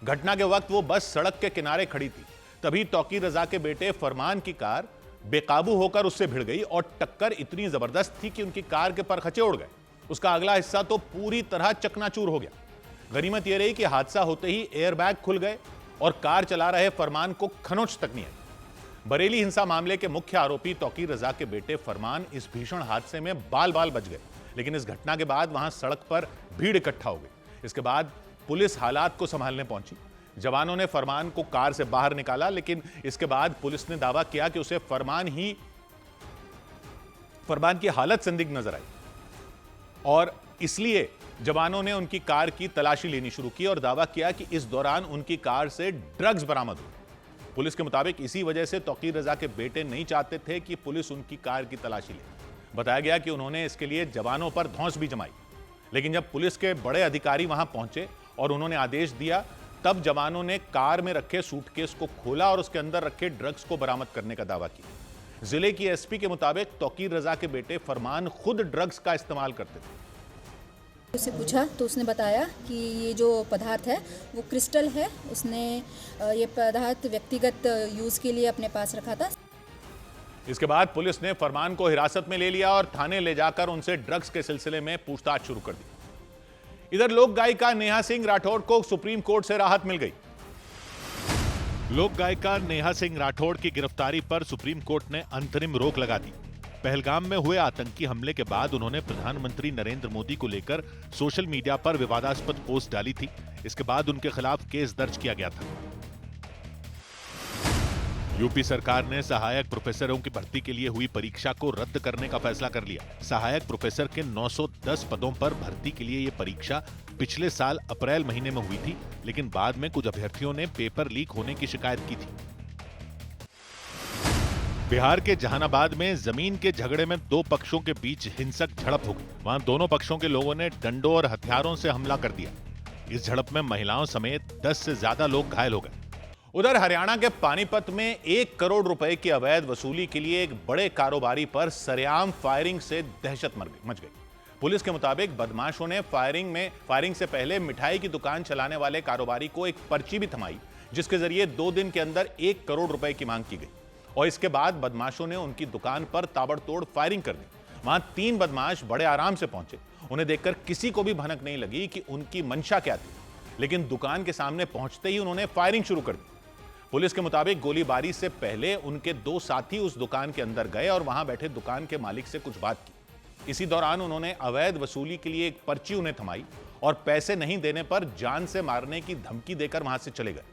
घटना के वक्त वो बस सड़क के किनारे खड़ी थी, तभी तौकीर रजा के बेटे फरमान की कार बेकाबू होकर उससे भिड़ गई और टक्कर इतनी जबरदस्त थी कि उनकी कार के परखचे उड़ गए। उसका अगला हिस्सा तो पूरी तरह चकनाचूर हो गया। गनीमत यह रही कि हादसा होते ही एयरबैग खुल गए और कार चला रहे फरमान को खरोंच तक नहीं आई। बरेली हिंसा मामले के मुख्य आरोपी तौकीर रजा के बेटे फरमान इस भीषण हादसे में बाल बाल बच गए, लेकिन इस घटना के बाद वहां सड़क पर भीड़ इकट्ठा हो गई। इसके बाद पुलिस हालात को संभालने पहुंची। जवानों ने फरमान को कार से बाहर निकाला, लेकिन इसके बाद पुलिस ने दावा किया कि उसे फरमान की हालत संदिग्ध नजर आई और इसलिए जवानों ने उनकी कार की तलाशी लेनी शुरू की और दावा किया कि इस दौरान उनकी कार से ड्रग्स बरामद हुए। पुलिस के मुताबिक इसी वजह से तौकीर रजा के बेटे नहीं चाहते थे कि पुलिस उनकी कार की तलाशी ले। बताया गया कि उन्होंने इसके लिए जवानों पर धौंस भी जमाई, लेकिन जब पुलिस के बड़े अधिकारी वहां पहुंचे और उन्होंने आदेश दिया, तब जवानों ने कार में रखे सूटकेस को खोला और उसके अंदर रखे ड्रग्स को बरामद करने का दावा किया। जिले की एसपी के मुताबिक तौकीर रजा के बेटे फरमान खुद ड्रग्स का इस्तेमाल करते थे। उससे पूछा तो उसने बताया कि ये जो पदार्थ है वो क्रिस्टल है। उसने ये पदार्थ व्यक्तिगत यूज़ के लिए अपने पास रखा था। इसके बाद पुलिस ने फरमान को हिरासत में ले लिया और थाने ले जाकर उनसे ड्रग्स के सिलसिले में पूछताछ शुरू कर दी। इधर लोक गायिका नेहा सिंह राठौड़ को सुप्रीम कोर्ट से राहत मिल गई। लोक गायिका नेहा सिंह राठौड़ की गिरफ्तारी पर सुप्रीम कोर्ट ने अंतरिम रोक लगा दी। पहलगाम में हुए आतंकी हमले के बाद उन्होंने प्रधानमंत्री नरेंद्र मोदी को लेकर सोशल मीडिया पर विवादास्पद पोस्ट डाली थी। इसके बाद उनके खिलाफ केस दर्ज किया गया था। यूपी सरकार ने सहायक प्रोफेसरों की भर्ती के लिए हुई परीक्षा को रद्द करने का फैसला कर लिया। सहायक प्रोफेसर के 910 पदों पर भर्ती के लिए यह परीक्षा पिछले साल अप्रैल महीने में हुई थी, लेकिन बाद में कुछ अभ्यर्थियों ने पेपर लीक होने की शिकायत की थी। बिहार के जहानाबाद में जमीन के झगड़े में दो पक्षों के बीच हिंसक झड़प हो गई। वहां दोनों पक्षों के लोगों ने डंडों और हथियारों से हमला कर दिया। इस झड़प में महिलाओं समेत 10 से ज्यादा लोग घायल हो गए। उधर हरियाणा के पानीपत में 1 करोड़ रुपए की अवैध वसूली के लिए एक बड़े कारोबारी पर सरेआम फायरिंग से दहशत मच गई। पुलिस के मुताबिक बदमाशों ने फायरिंग से पहले मिठाई की दुकान चलाने वाले कारोबारी को एक पर्ची भी थमाई, जिसके जरिए 2 दिन के अंदर 1 करोड़ रुपए की मांग की गई। और इसके बाद बदमाशों ने उनकी दुकान पर ताबड़तोड़ फायरिंग कर दी। वहां 3 बदमाश बड़े आराम से पहुंचे। उन्हें देखकर किसी को भी भनक नहीं लगी कि उनकी मंशा क्या थी, लेकिन दुकान के सामने पहुंचते ही उन्होंने फायरिंग शुरू कर दी। पुलिस के मुताबिक गोलीबारी से पहले उनके 2 साथी उस दुकान के अंदर गए और वहां बैठे दुकान के मालिक से कुछ बात की। इसी दौरान उन्होंने अवैध वसूली के लिए एक पर्ची उन्हें थमाई और पैसे नहीं देने पर जान से मारने की धमकी देकर वहां से चले गए।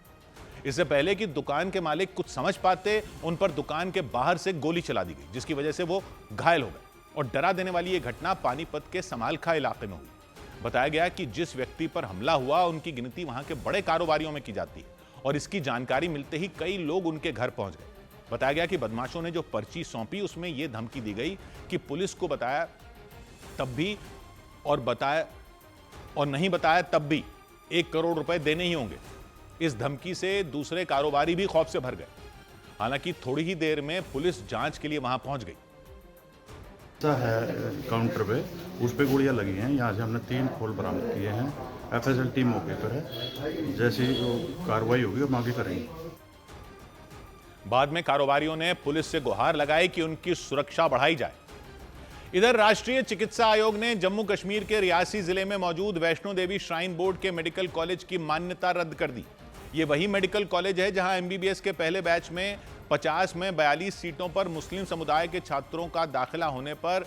इससे पहले कि दुकान के मालिक कुछ समझ पाते, उन पर दुकान के बाहर से गोली चला दी गई, जिसकी वजह से वो घायल हो गए। और डरा देने वाली यह घटना पानीपत के समालखा इलाके में हुई। बताया गया कि जिस व्यक्ति पर हमला हुआ उनकी गिनती वहां के बड़े कारोबारियों में की जाती है और इसकी जानकारी मिलते ही कई लोग उनके घर पहुंच गए। बताया गया कि बदमाशों ने जो पर्ची सौंपी उसमें यह धमकी दी गई कि पुलिस को बताया तब भी और नहीं बताया तब भी 1 करोड़ रुपए देने ही होंगे। इस धमकी से दूसरे कारोबारी भी खौफ से भर गए। हालांकि थोड़ी ही देर में पुलिस जांच के लिए वहां पहुंच गई। है काउंटर पे उस पे गोलियां लगी हैं। यहाँ से हमने 3 खोल बरामद किए हैं। एफएसएल टीम मौके पर है। जैसी कार्रवाई होगी हम आगे करेंगे। बाद में कारोबारियों ने पुलिस से गुहार लगाई कि उनकी सुरक्षा बढ़ाई जाए। इधर राष्ट्रीय चिकित्सा आयोग ने जम्मू कश्मीर के रियासी जिले में मौजूद वैष्णो देवी श्राइन बोर्ड के मेडिकल कॉलेज की मान्यता रद्द कर दी। ये वही मेडिकल कॉलेज है जहां एमबीबीएस के पहले बैच में 50 में 42 सीटों पर मुस्लिम समुदाय के छात्रों का दाखिला होने पर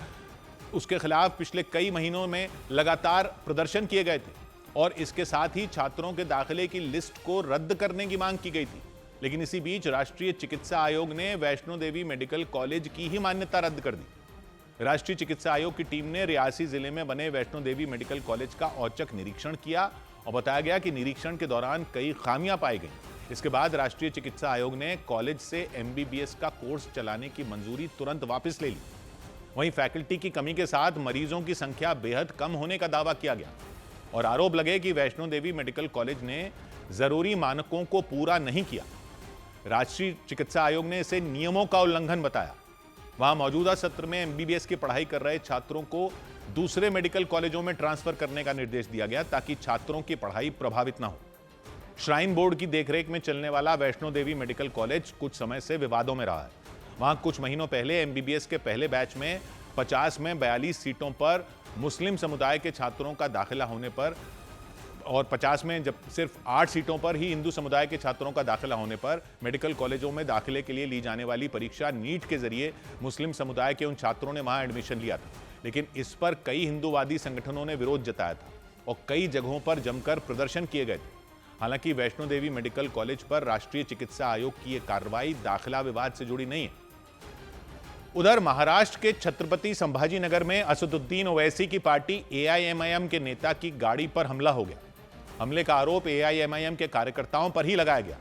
उसके खिलाफ पिछले कई महीनों में लगातार प्रदर्शन किए गए थे और इसके साथ ही छात्रों के दाखिले की लिस्ट को रद्द करने की मांग की गई थी। लेकिन इसी बीच राष्ट्रीय चिकित्सा आयोग ने वैष्णो देवी मेडिकल कॉलेज की ही मान्यता रद्द कर दी। राष्ट्रीय चिकित्सा आयोग की टीम ने रियासी जिले में बने वैष्णो देवी मेडिकल कॉलेज का औचक निरीक्षण किया और बताया गया कि निरीक्षण के दौरान कई खामियां पाई गई। इसके बाद राष्ट्रीय चिकित्सा आयोग ने कॉलेज से एमबीबीएस का कोर्स चलाने की मंजूरी तुरंत वापस ले ली। वहीं फैकल्टी की कमी के साथ मरीजों की संख्या बेहद कम होने का दावा किया गया और आरोप लगे कि वैष्णो देवी मेडिकल कॉलेज ने जरूरी मानकों को पूरा नहीं किया। राष्ट्रीय चिकित्सा आयोग ने इसे नियमों का उल्लंघन बताया। वहां मौजूदा सत्र में एमबीबीएस की पढ़ाई कर रहे छात्रों को दूसरे मेडिकल कॉलेजों में ट्रांसफर करने का निर्देश दिया गया ताकि छात्रों की पढ़ाई प्रभावित न हो। श्राइन बोर्ड की देखरेख में चलने वाला वैष्णो देवी मेडिकल कॉलेज कुछ समय से विवादों में रहा है। वहां कुछ महीनों पहले एमबीबीएस के पहले बैच में 50 में 42 सीटों पर मुस्लिम समुदाय के छात्रों का दाखिला होने पर और 50 में जब सिर्फ 8 सीटों पर ही हिंदू समुदाय के छात्रों का दाखिला होने पर मेडिकल कॉलेजों में दाखिले के लिए ली जाने वाली परीक्षा नीट के जरिए मुस्लिम समुदाय के उन छात्रों ने वहां एडमिशन लिया था। लेकिन इस पर कई हिंदूवादी संगठनों ने विरोध जताया था और कई जगहों पर जमकर प्रदर्शन किए गए थे। हालांकि वैष्णो देवी मेडिकल कॉलेज पर राष्ट्रीय चिकित्सा आयोग की यह कार्रवाई दाखिला विवाद से जुड़ी नहीं है। उधर महाराष्ट्र के छत्रपति संभाजी नगर में असदुद्दीन ओवैसी की पार्टी एआईएमआईएम के नेता की गाड़ी पर हमला हो गया। हमले का आरोप एआईएमआईएम के कार्यकर्ताओं पर ही लगाया गया।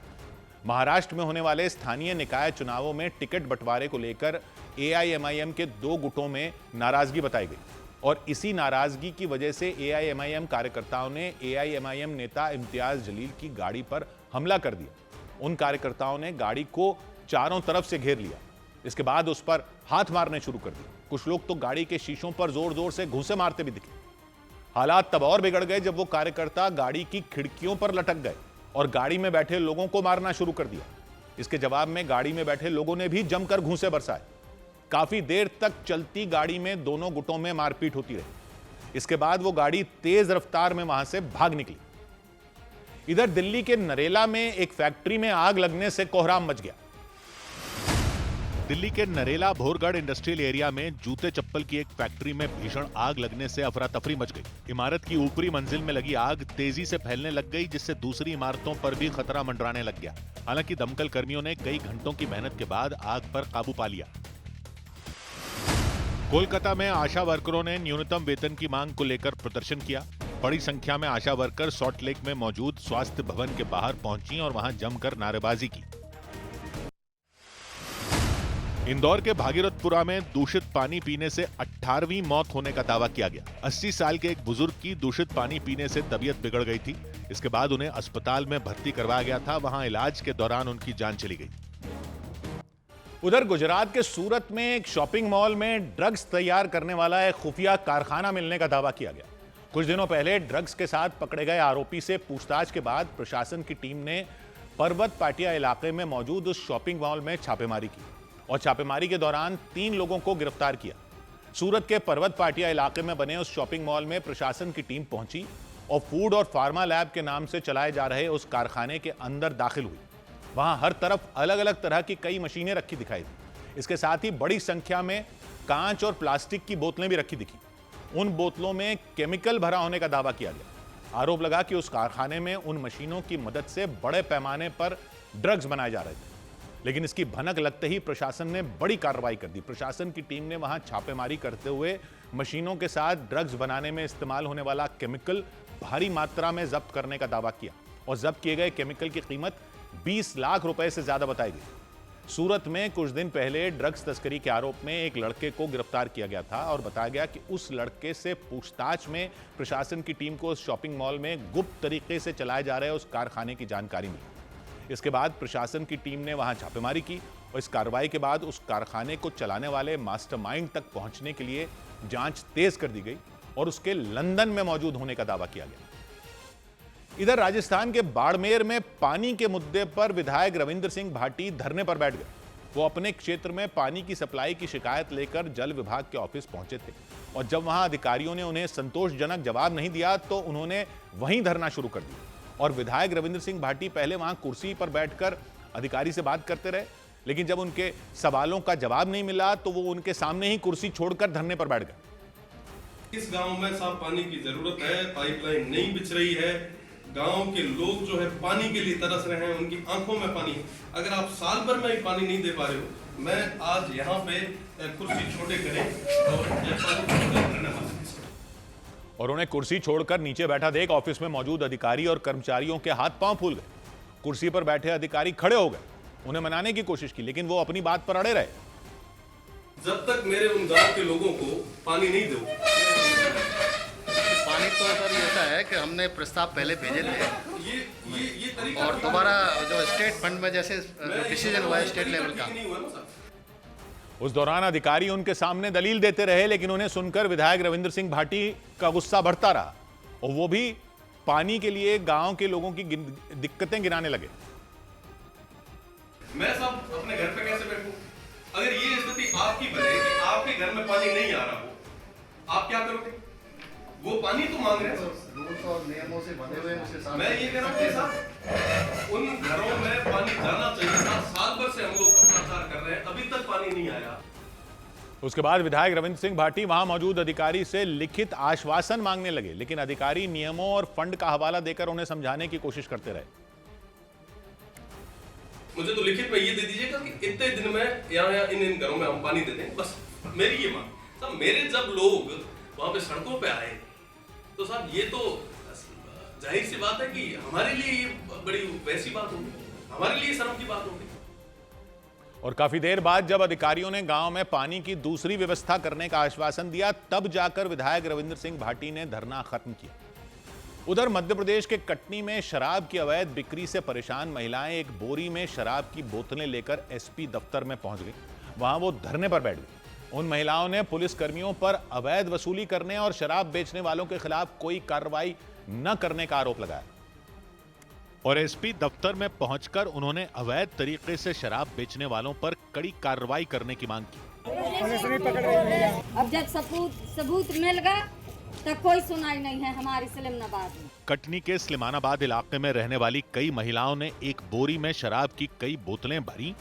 महाराष्ट्र में होने वाले स्थानीय निकाय चुनावों में टिकट बंटवारे को लेकर एआईएमआईएम के 2 गुटों में नाराजगी बताई गई और इसी नाराजगी की वजह से एआईएमआईएम कार्यकर्ताओं ने एआईएमआईएम नेता इम्तियाज जलील की गाड़ी पर हमला कर दिया। उन कार्यकर्ताओं ने गाड़ी को चारों तरफ से घेर लिया। इसके बाद उस पर हाथ मारने शुरू कर दिए। कुछ लोग तो गाड़ी के शीशों पर जोर जोर से घूंसे मारते भी दिखे। हालात तब और बिगड़ गए जब वो कार्यकर्ता गाड़ी की खिड़कियों पर लटक गए और गाड़ी में बैठे लोगों को मारना शुरू कर दिया। इसके जवाब में गाड़ी में बैठे लोगों ने भी जमकर घूंसे बरसाए। काफी देर तक चलती गाड़ी में दोनों गुटों में मारपीट होती रही। इसके बाद वो गाड़ी तेज रफ्तार में वहां से भाग निकली। इधर दिल्ली के नरेला में एक फैक्ट्री में आग लगने से कोहराम मच गया। दिल्ली के नरेला भोरगढ़ इंडस्ट्रियल एरिया में जूते चप्पल की एक फैक्ट्री में भीषण आग लगने से अफरा तफरी मच गई। इमारत की ऊपरी मंजिल में लगी आग तेजी से फैलने लग गई, जिससे दूसरी इमारतों पर भी खतरा मंडराने लग गया। हालांकि दमकल कर्मियों ने कई घंटों की मेहनत के बाद आग पर काबू पा लिया। कोलकाता में आशा वर्करों ने न्यूनतम वेतन की मांग को लेकर प्रदर्शन किया। बड़ी संख्या में आशा वर्कर सॉल्ट लेक में मौजूद स्वास्थ्य भवन के बाहर पहुंची और वहां जमकर नारेबाजी की। इंदौर के भागीरथपुरा में दूषित पानी पीने से 18वीं मौत होने का दावा किया गया। 80 साल के एक बुजुर्ग की दूषित पानी पीने से तबीयत बिगड़ गई थी। इसके बाद उन्हें अस्पताल में भर्ती करवाया गया था। वहां इलाज के दौरान उनकी जान चली गई। उधर गुजरात के सूरत में एक शॉपिंग मॉल में ड्रग्स तैयार करने वाला एक खुफिया कारखाना मिलने का दावा किया गया। कुछ दिनों पहले ड्रग्स के साथ पकड़े गए आरोपी से पूछताछ के बाद प्रशासन की टीम ने पर्वत पाटिया इलाके में मौजूद उस शॉपिंग मॉल में छापेमारी की और छापेमारी के दौरान 3 लोगों को गिरफ्तार किया। सूरत के पर्वत पाटिया इलाके में बने उस शॉपिंग मॉल में प्रशासन की टीम पहुंची और फूड और फार्मा लैब के नाम से चलाए जा रहे उस कारखाने के अंदर दाखिल हुई। वहां हर तरफ अलग अलग तरह की कई मशीनें रखी दिखाई दी। इसके साथ ही बड़ी संख्या में कांच और प्लास्टिक की बोतलें भी रखी दिखी। उन बोतलों में केमिकल भरा होने का दावा किया गया। आरोप लगा कि उस कारखाने में उन मशीनों की मदद से बड़े पैमाने पर ड्रग्स बनाए जा रहे थे। लेकिन इसकी भनक लगते ही प्रशासन ने बड़ी कार्रवाई कर दी। प्रशासन की टीम ने वहां छापेमारी करते हुए मशीनों के साथ ड्रग्स बनाने में इस्तेमाल होने वाला केमिकल भारी मात्रा में जब्त करने का दावा किया और जब्त किए गए केमिकल की कीमत 20 लाख रुपए से ज्यादा बताई गई। सूरत में कुछ दिन पहले ड्रग्स तस्करी के आरोप में एक लड़के को गिरफ्तार किया गया था और बताया गया कि उस लड़के से पूछताछ में प्रशासन की टीम को उस शॉपिंग मॉल में गुप्त तरीके से चलाए जा रहे उस कारखाने की जानकारी मिली। इसके बाद प्रशासन की टीम ने वहां छापेमारी की और इस कार्रवाई के बाद उस कारखाने को चलाने वाले मास्टरमाइंड तक पहुंचने के लिए जांच तेज कर दी गई और उसके लंदन में मौजूद होने का दावा किया गया। इधर राजस्थान के बाड़मेर में पानी के मुद्दे पर विधायक रविंद्र सिंह भाटी धरने पर बैठ गए। वो अपने क्षेत्र में पानी की सप्लाई की शिकायत लेकर जल विभाग के ऑफिस पहुंचे थे और जब वहां अधिकारियों ने उन्हें संतोषजनक जवाब नहीं दिया तो उन्होंने वहीं धरना शुरू कर दिया। और विधायक रविंद्र सिंह भाटी पहले वहां कुर्सी पर बैठकर अधिकारी से बात करते रहे, लेकिन जब उनके सवालों का जवाब नहीं मिला तो वो उनके सामने ही कुर्सी छोड़कर धरने पर बैठ गए। इस गांव में साफ पानी की जरूरत है, पाइपलाइन नहीं बिछ रही है, गांव के लोग जो है पानी के लिए तरस रहे हैं, उनकी आंखों में पानी है। अगर आप साल भर में ही पानी नहीं दे पा रहे हो, मैं आज यहाँ पे कुर्सी छोटे करें और उन्हें कुर्सी छोड़कर नीचे बैठा देख ऑफिस में मौजूद अधिकारी और कर्मचारियों के हाथ पांव फूल गए। कुर्सी पर बैठे अधिकारी खड़े हो गए, उन्हें मनाने की कोशिश की, लेकिन वो अपनी बात पर अड़े रहे। जब तक मेरे उन गांव के लोगों को पानी नहीं दो। पानी तो सर ऐसा है कि हमने प्रस्ताव पहले भेजे थे ये तरीका और दोबारा जो स्टेट फंड में जैसे डिसीजन हुआ है स्टेट लेवल का, उस दौरान अधिकारी उनके सामने दलील देते रहे, लेकिन उन्हें सुनकर विधायक रविंद्र सिंह भाटी का गुस्सा बढ़ता रहा और वो भी पानी के लिए गांव के लोगों की दिक्कतें गिनाने लगे। मैं सब अपने घर पे कैसे बैठूं? अगर ये स्थिति आपकी बने कि आपके घर में पानी नहीं आ रहा हो, आप क्या करोगे? वो पानी तो मांग रहे हैं, रूल्स और नियमों से बंधे हुए हैं। मैं ये कह रहा हूँ उन घरों में पानी जाना चाहिए था। साल भर से हम लोग पत्राचार कर रहे हैं, अभी तक पानी नहीं आया। उसके बाद विधायक रविंद्र सिंह भाटी वहां मौजूद अधिकारी से लिखित आश्वासन मांगने लगे, लेकिन अधिकारी नियमों और फंड का हवाला देकर उन्हें समझाने की कोशिश करते रहे। मुझे तो लिखित में ये दे दीजिएगा कि इतने दिन में यहाँ इन घरों में हम पानी दे दें, बस मेरी ये मांग। साहब मेरे जब लोग वहां पे सड़कों पे आए तो साहब ये तो जाहिर सी बात है कि हमारे लिए ये बड़ी वैसी बात होगी, हमारे लिए शर्म की बात होगी। और काफी देर बाद जब अधिकारियों ने गांव में पानी की दूसरी व्यवस्था करने का आश्वासन दिया, तब जाकर विधायक रविंद्र सिंह भाटी ने धरना खत्म किया। उधर मध्य प्रदेश के कटनी में शराब की अवैध बिक्री से परेशान महिलाएं एक बोरी में शराब की बोतलें लेकर एसपी दफ्तर में पहुंच गई। वहां वो धरने पर बैठ गई। उन महिलाओं ने पुलिस कर्मियों पर अवैध वसूली करने और शराब बेचने वालों के खिलाफ कोई कार्रवाई न करने का आरोप लगाया और एसपी दफ्तर में पहुंचकर उन्होंने अवैध तरीके से शराब बेचने वालों पर कड़ी कार्रवाई करने की मांग की। अब जब सबूत मिल गया तब कोई सुनाई नहीं है हमारी सलेमनाबाद में। कटनी के सलेमानाबाद इलाके में रहने वाली कई महिलाओं ने एक बोरी में शराब की कई बोतलें भरी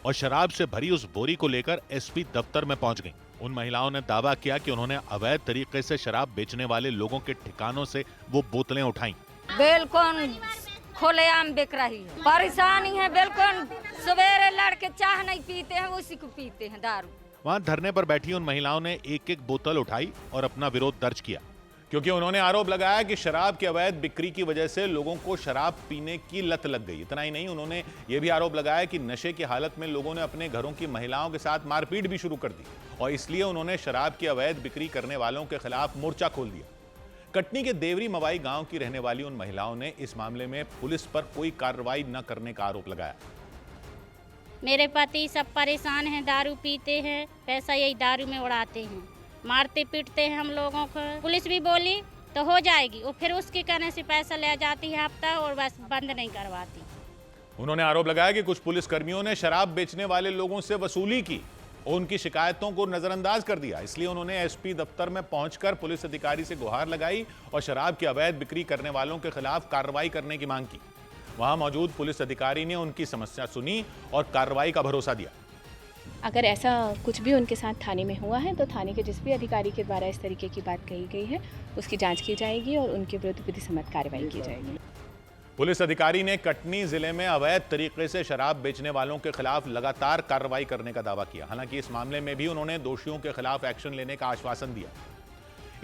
और शराब से भरी उस बोरी को लेकर एसपी दफ्तर में पहुंच गईं। उन महिलाओं ने दावा किया कि उन्होंने अवैध तरीके से शराब बेचने वाले लोगों के ठिकानों से वो बोतलें उठाईं। बिल्कुल खुलेआम बिक रही है, परेशानी है। बिल्कुल सवेरे लड़के चाह नहीं पीते हैं, उसी को पीते हैं दारू। वहां धरने पर बैठी उन महिलाओं ने एक एक बोतल उठाई और अपना विरोध दर्ज किया, क्योंकि उन्होंने आरोप लगाया कि शराब की अवैध बिक्री की वजह से लोगों को शराब पीने की लत लग गई। इतना ही नहीं, उन्होंने ये भी आरोप लगाया कि नशे की हालत में लोगों ने अपने घरों की महिलाओं के साथ मारपीट भी शुरू कर दी और इसलिए उन्होंने शराब की अवैध बिक्री करने वालों के खिलाफ मोर्चा खोल दिया। कटनी के देवरी मवाई गांव की रहने वाली उन महिलाओं ने इस मामले में पुलिस पर कोई कार्रवाई न करने का आरोप लगाया। मेरे पति सब परेशान हैं, दारू पीते हैं, पैसा यही दारू में उड़ाते हैं, मारते पीटते हैं हम लोगों को। पुलिस भी बोली तो हो जाएगी, और फिर उसके कहने से पैसा ले जाती है हफ्ता और बस बंद नहीं करवाती। उन्होंने आरोप लगाया कि कुछ पुलिस कर्मियों ने शराब बेचने वाले लोगों से वसूली की और उनकी शिकायतों को नजरअंदाज कर दिया। इसलिए उन्होंने एसपी दफ्तर में पहुंचकर पुलिस अधिकारी से गुहार लगाई और शराब की अवैध बिक्री करने वालों के खिलाफ कार्रवाई करने की मांग की। वहां मौजूद पुलिस अधिकारी ने उनकी समस्या सुनी और कार्रवाई का भरोसा दिया। अगर ऐसा कुछ भी उनके साथ थाने में हुआ है तो थाने के जिस भी अधिकारी के द्वारा इस तरीके की बात कही गई है उसकी जांच की जाएगी और उनके विरुद्ध विधिसम्मत कार्रवाई की जाएगी। पुलिस अधिकारी ने कटनी जिले में अवैध तरीके से शराब बेचने वालों के खिलाफ लगातार कार्रवाई करने का दावा किया। हालांकि इस मामले में भी उन्होंने दोषियों के खिलाफ एक्शन लेने का आश्वासन दिया।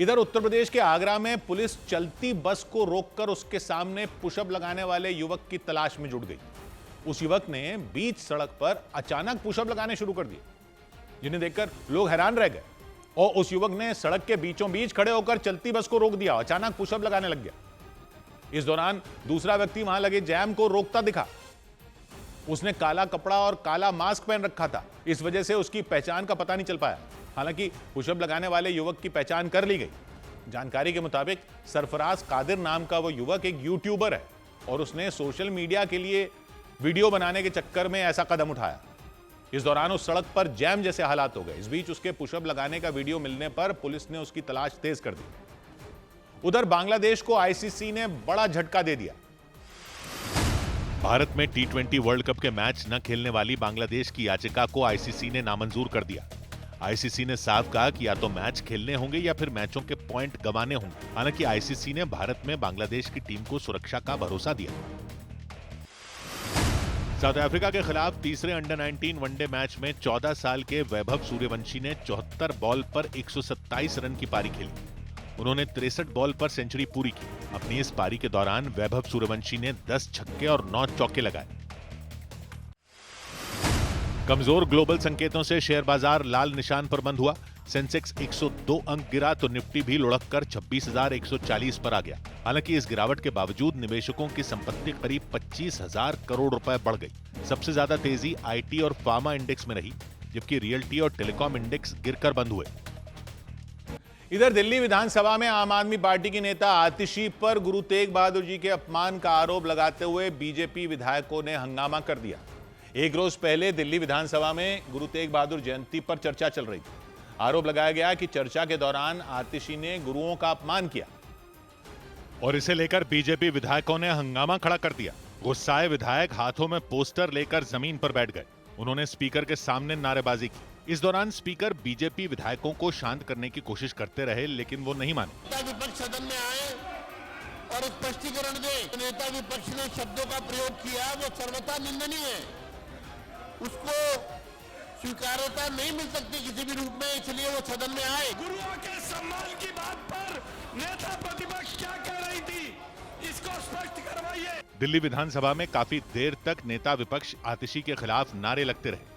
इधर उत्तर प्रदेश के आगरा में पुलिस चलती बस को रोककर उसके सामने पुशअप लगाने वाले युवक की तलाश में जुट गई। उस युवक ने बीच सड़क पर अचानक पुशअप लगाने शुरू कर दिए, जिन्हें देखकर लोग हैरान रह गए और उस युवक ने सड़क के बीचों बीच खड़े होकर चलती बस को रोक दिया, अचानक पुशअप लगाने लग गया। इस दौरान दूसरा व्यक्ति वहां लगे जैम को रोकता दिखा। उसने काला कपड़ा और काला मास्क पहन रखा था, इस वजह से उसकी पहचान का पता नहीं चल पाया। हालांकि पुशअप लगाने वाले युवक की पहचान कर ली गई। जानकारी के मुताबिक सरफराज कादिर नाम का वो युवक एक यूट्यूबर है और उसने सोशल मीडिया के लिए वीडियो बनाने के चक्कर में ऐसा कदम उठाया। इस दौरान उस सड़क पर जैम जैसे हालात हो गए। इस बीच उसके पुशअप लगाने का वीडियो मिलने पर पुलिस ने उसकी तलाश तेज कर दी। उधर बांग्लादेश को आईसीसी ने बड़ा झटका दे दिया। भारत में टी20 वर्ल्ड कप के मैच न खेलने वाली बांग्लादेश की याचिका को आईसीसी ने नामंजूर कर दिया। आईसीसी ने साफ कहा कि या तो मैच खेलने होंगे या फिर मैचों के पॉइंट गंवाने होंगे। हालांकि आईसीसी ने भारत में बांग्लादेश की टीम को सुरक्षा का भरोसा दिया। साउथ अफ्रीका के खिलाफ तीसरे अंडर-19 वनडे मैच में 14 साल के वैभव सूर्यवंशी ने 74 बॉल पर 127 रन की पारी खेली। उन्होंने 63 बॉल पर सेंचुरी पूरी की। अपनी इस पारी के दौरान वैभव सूर्यवंशी ने 10 छक्के और 9 चौके लगाए। कमजोर ग्लोबल संकेतों से शेयर बाजार लाल निशान पर बंद हुआ। सेंसेक्स 102 अंक गिरा तो निफ्टी भी लुढ़ककर 26,140 पर आ गया। हालांकि इस गिरावट के बावजूद निवेशकों की संपत्ति करीब 25,000 करोड़ रुपए बढ़ गई। सबसे ज्यादा तेजी आईटी और फार्मा इंडेक्स में रही, जबकि रियल्टी और टेलीकॉम इंडेक्स गिरकर बंद हुए। इधर दिल्ली विधानसभा में आम आदमी पार्टी के नेता आतिशी पर गुरु तेग बहादुर जी के अपमान का आरोप लगाते हुए बीजेपी विधायकों ने हंगामा कर दिया। एक रोज पहले दिल्ली विधानसभा में गुरु तेग बहादुर जयंती पर चर्चा चल रही थी। आरोप लगाया गया कि चर्चा के दौरान आतिशी ने गुरुओं का अपमान किया और इसे लेकर बीजेपी विधायकों ने हंगामा खड़ा कर दिया। गुस्साए विधायक हाथों में पोस्टर लेकर जमीन पर बैठ गए। उन्होंने स्पीकर के सामने नारेबाजी की। इस दौरान स्पीकर बीजेपी विधायकों को शांत करने की कोशिश करते रहे, लेकिन वो नहीं माने। विपक्ष सदन में आए और स्पष्टीकरण दे। नेता विपक्ष ने शब्दों का प्रयोग किया वो सर्वथा निंदनीय है, उसको स्वीकार्यता नहीं मिल सकती किसी भी रूप में, इसलिए वो सदन में आए। गुरुओं के सम्मान की बात पर नेता प्रतिपक्ष क्या कह रही थी, इसको स्पष्ट करवाइए। दिल्ली विधानसभा में काफी देर तक नेता विपक्ष आतिशी के खिलाफ नारे लगते रहे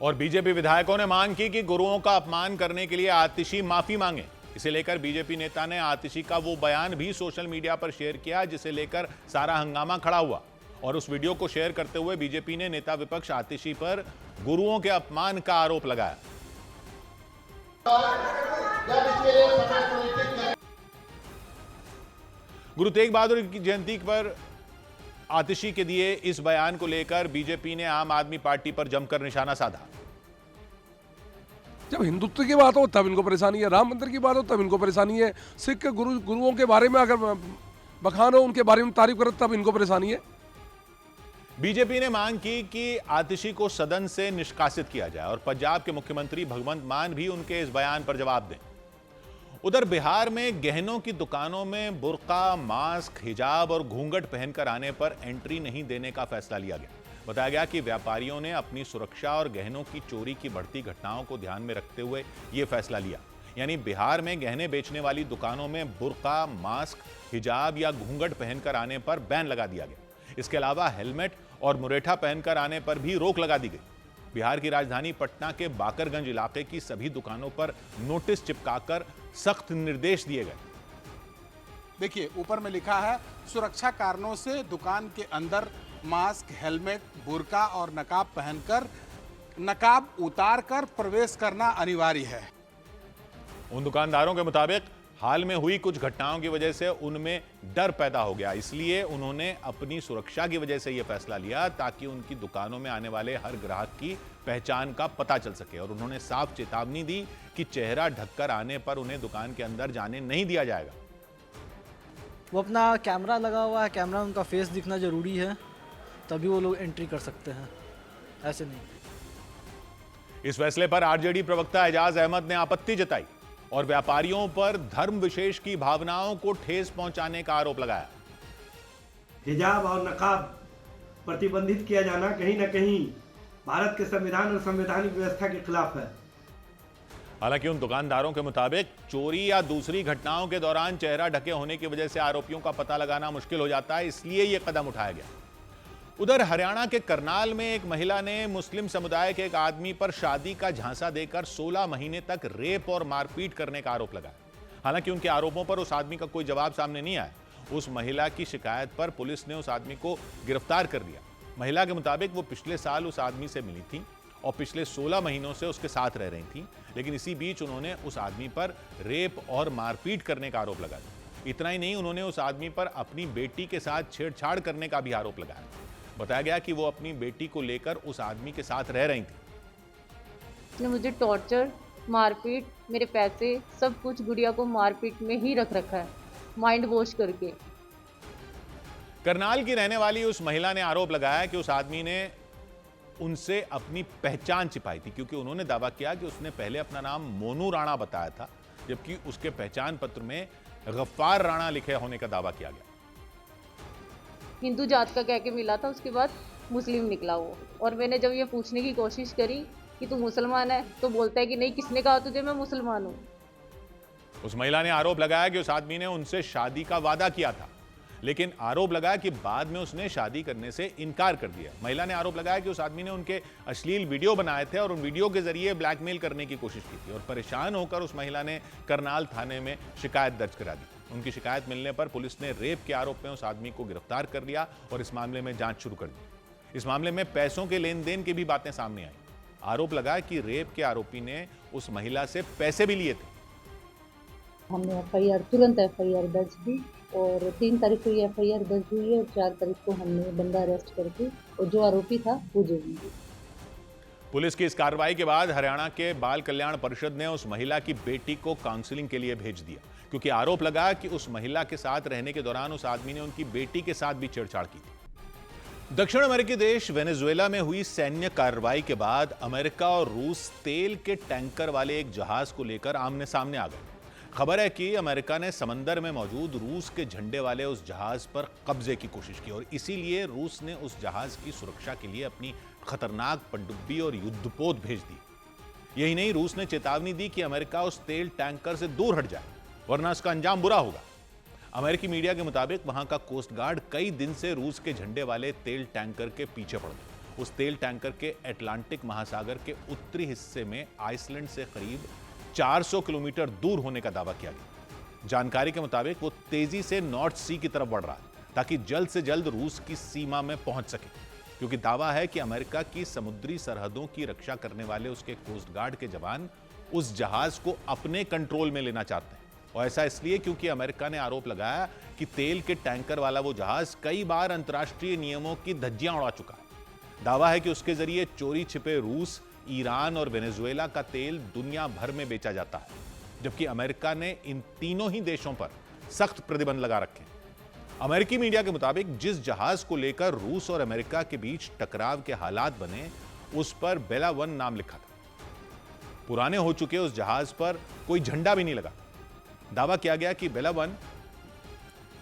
और बीजेपी विधायकों ने मांग की कि गुरुओं का अपमान करने के लिए आतिशी माफी मांगे। इसे लेकर बीजेपी नेता ने आतिशी का वो बयान भी सोशल मीडिया पर शेयर किया जिसे लेकर सारा हंगामा खड़ा हुआ और उस वीडियो को शेयर करते हुए बीजेपी ने नेता विपक्ष आतिशी पर गुरुओं के अपमान का आरोप लगाया। गुरु तेग बहादुर की जयंती पर आतिशी के दिए इस बयान को लेकर बीजेपी ने आम आदमी पार्टी पर जमकर निशाना साधा। जब हिंदुत्व की बात हो तब इनको परेशानी है, राम मंदिर की बात हो तब इनको परेशानी है, सिख गुरुओं के बारे में अगर बखान हो, उनके बारे में तारीफ करो तब इनको परेशानी है। बीजेपी ने मांग की कि आतिशी को सदन से निष्कासित किया जाए और पंजाब के मुख्यमंत्री भगवंत मान भी उनके इस बयान पर जवाब दें। उधर बिहार में गहनों की दुकानों में बुर्का, मास्क, हिजाब और घूंघट पहनकर आने पर एंट्री नहीं देने का फैसला लिया गया। बताया गया कि व्यापारियों ने अपनी सुरक्षा और गहनों की चोरी की बढ़ती घटनाओं को ध्यान में रखते हुए यह फैसला लिया। यानी बिहार में गहने बेचने वाली दुकानों में बुर्का, मास्क, हिजाब या घूंघट पहनकर आने पर बैन लगा दिया गया। इसके अलावा हेलमेट और मुरेठा पहनकर आने पर भी रोक लगा दी गई। बिहार की राजधानी पटना के बाकरगंज इलाके की सभी दुकानों पर नोटिस चिपकाकर सख्त निर्देश दिए गए। देखिए, ऊपर में लिखा है सुरक्षा कारणों से दुकान के अंदर मास्क, हेलमेट, बुर्का और नकाब पहनकर नकाब उतार कर प्रवेश करना अनिवार्य है। उन दुकानदारों के मुताबिक हाल में हुई कुछ घटनाओं की वजह से उनमें डर पैदा हो गया, इसलिए उन्होंने अपनी सुरक्षा की वजह से यह फैसला लिया ताकि उनकी दुकानों में आने वाले हर ग्राहक की पहचान का पता चल सके। और उन्होंने साफ चेतावनी दी कि चेहरा ढककर आने पर उन्हें दुकान के अंदर जाने नहीं दिया जाएगा। वो अपना कैमरा लगा हुआ है, कैमरा उनका फेस दिखना जरूरी है, तभी वो लोग एंट्री कर सकते हैं, ऐसे नहीं। इस फैसले पर आरजेडी प्रवक्ता एजाज अहमद ने आपत्ति जताई और व्यापारियों पर धर्म विशेष की भावनाओं को ठेस पहुंचाने का आरोप लगाया। हिजाब और नकाब प्रतिबंधित किया जाना कहीं न कहीं भारत के संविधान और संवैधानिक व्यवस्था के खिलाफ है। हालांकि उन दुकानदारों के मुताबिक चोरी या दूसरी घटनाओं के दौरान चेहरा ढके होने की वजह से आरोपियों का पता लगाना मुश्किल हो जाता है, इसलिए यह कदम उठाया गया। उधर हरियाणा के करनाल में एक महिला ने मुस्लिम समुदाय के एक आदमी पर शादी का झांसा देकर 16 महीने तक रेप और मारपीट करने का आरोप लगाया। हालांकि उनके आरोपों पर उस आदमी का कोई जवाब सामने नहीं आया। उस महिला की शिकायत पर पुलिस ने उस आदमी को गिरफ्तार कर लिया। महिला के मुताबिक वो पिछले साल उस आदमी से मिली थी और पिछले 16 महीनों से उसके साथ रह रही थी, लेकिन इसी बीच उन्होंने उस आदमी पर रेप और मारपीट करने का आरोप लगाया। इतना ही नहीं, उन्होंने उस आदमी पर अपनी बेटी के साथ छेड़छाड़ करने का भी आरोप लगाया। बताया गया कि वो अपनी बेटी को लेकर उस आदमी के साथ रह रही थी। उसने मुझे टॉर्चर, मारपीट, मेरे पैसे, सब कुछ गुड़िया को मारपीट में ही रख रखा है, माइंड वॉश करके। करनाल की रहने वाली उस महिला ने आरोप लगाया कि उस आदमी ने उनसे अपनी पहचान छिपाई थी, क्योंकि उन्होंने दावा किया कि उसने पहले अपना नाम मोनू राणा बताया था, जबकि उसके पहचान पत्र में गफ्फार राणा लिखे होने का दावा किया गया। हिंदू जात का कह के मिला था, उसके बाद मुस्लिम निकला वो। और मैंने जब ये पूछने की कोशिश करी कि तू मुसलमान है, तो बोलता है कि नहीं, किसने कहा तुझे मैं मुसलमान हूँ। उस महिला ने आरोप लगाया कि उस आदमी ने उनसे शादी का वादा किया था, लेकिन आरोप लगाया कि बाद में उसने शादी करने से इनकार कर दिया। महिला ने आरोप लगाया कि उस आदमी ने उनके अश्लील वीडियो बनाए थे और उन वीडियो के जरिए ब्लैकमेल करने की कोशिश की थी। और परेशान होकर उस महिला ने करनाल थाने में शिकायत दर्ज करा दी। उनकी शिकायत मिलने पर पुलिस ने रेप के आरोप में उस आदमी को गिरफ्तार कर लिया और इस मामले में जांच शुरू कर दी। इस मामले में पैसों के लेन देन की भी बातें सामने आई। आरोप लगा कि रेप के आरोपी ने उस महिला से पैसे भी लिए थे। हमने तुरंत एफआईआर दर्ज की और 3 तारीख को ये एफआईआर दर्ज हुई है और 4 तारीख को हमने बंदा अरेस्ट करके और जो आरोपी था वो जेल में गया। पुलिस की इस कार्रवाई के बाद हरियाणा के बाल कल्याण परिषद ने उस महिला की बेटी को काउंसलिंग के लिए भेज दिया, क्योंकि आरोप लगा कि उस महिला के साथ रहने के दौरान उस आदमी ने उनकी बेटी के साथ भी छेड़छाड़ की थी। दक्षिण अमेरिकी देश वेनेजुएला में हुई सैन्य कार्रवाई के बाद अमेरिका और रूस तेल के टैंकर वाले एक जहाज को लेकर आमने सामने आ गए। खबर है कि अमेरिका ने समंदर में मौजूद रूस के झंडे वाले उस जहाज पर कब्जे की कोशिश की और इसीलिए रूस ने उस जहाज की सुरक्षा के लिए अपनी खतरनाक पनडुब्बी और युद्धपोत भेज दी। यही नहीं, रूस ने चेतावनी दी कि अमेरिका उस तेल टैंकर से दूर हट जाए, वरना इसका अंजाम बुरा होगा। अमेरिकी मीडिया के मुताबिक वहां का कोस्ट गार्ड कई दिन से रूस के झंडे वाले तेल टैंकर के पीछे पड़ गए। उस तेल टैंकर के अटलांटिक महासागर के उत्तरी हिस्से में आइसलैंड से करीब 400 किलोमीटर दूर होने का दावा किया गया। जानकारी के मुताबिक वो तेजी से नॉर्थ सी की तरफ बढ़ रहा है ताकि जल्द से जल्द रूस की सीमा में पहुंच सके, क्योंकि दावा है कि अमेरिका की समुद्री सरहदों की रक्षा करने वाले उसके कोस्ट गार्ड के जवान उस जहाज को अपने कंट्रोल में लेना चाहते हैं। और ऐसा इसलिए क्योंकि अमेरिका ने आरोप लगाया कि तेल के टैंकर वाला वो जहाज कई बार अंतर्राष्ट्रीय नियमों की धज्जियां उड़ा चुका है। दावा है कि उसके जरिए चोरी छिपे रूस, ईरान और वेनेजुएला का तेल दुनिया भर में बेचा जाता है, जबकि अमेरिका ने इन तीनों ही देशों पर सख्त प्रतिबंध लगा रखे हैं। अमेरिकी मीडिया के मुताबिक जिस जहाज को लेकर रूस और अमेरिका के बीच टकराव के हालात बने, उस पर बेला वन नाम लिखा था। पुराने हो चुके उस जहाज पर कोई झंडा भी नहीं लगा। दावा किया गया कि बेला वन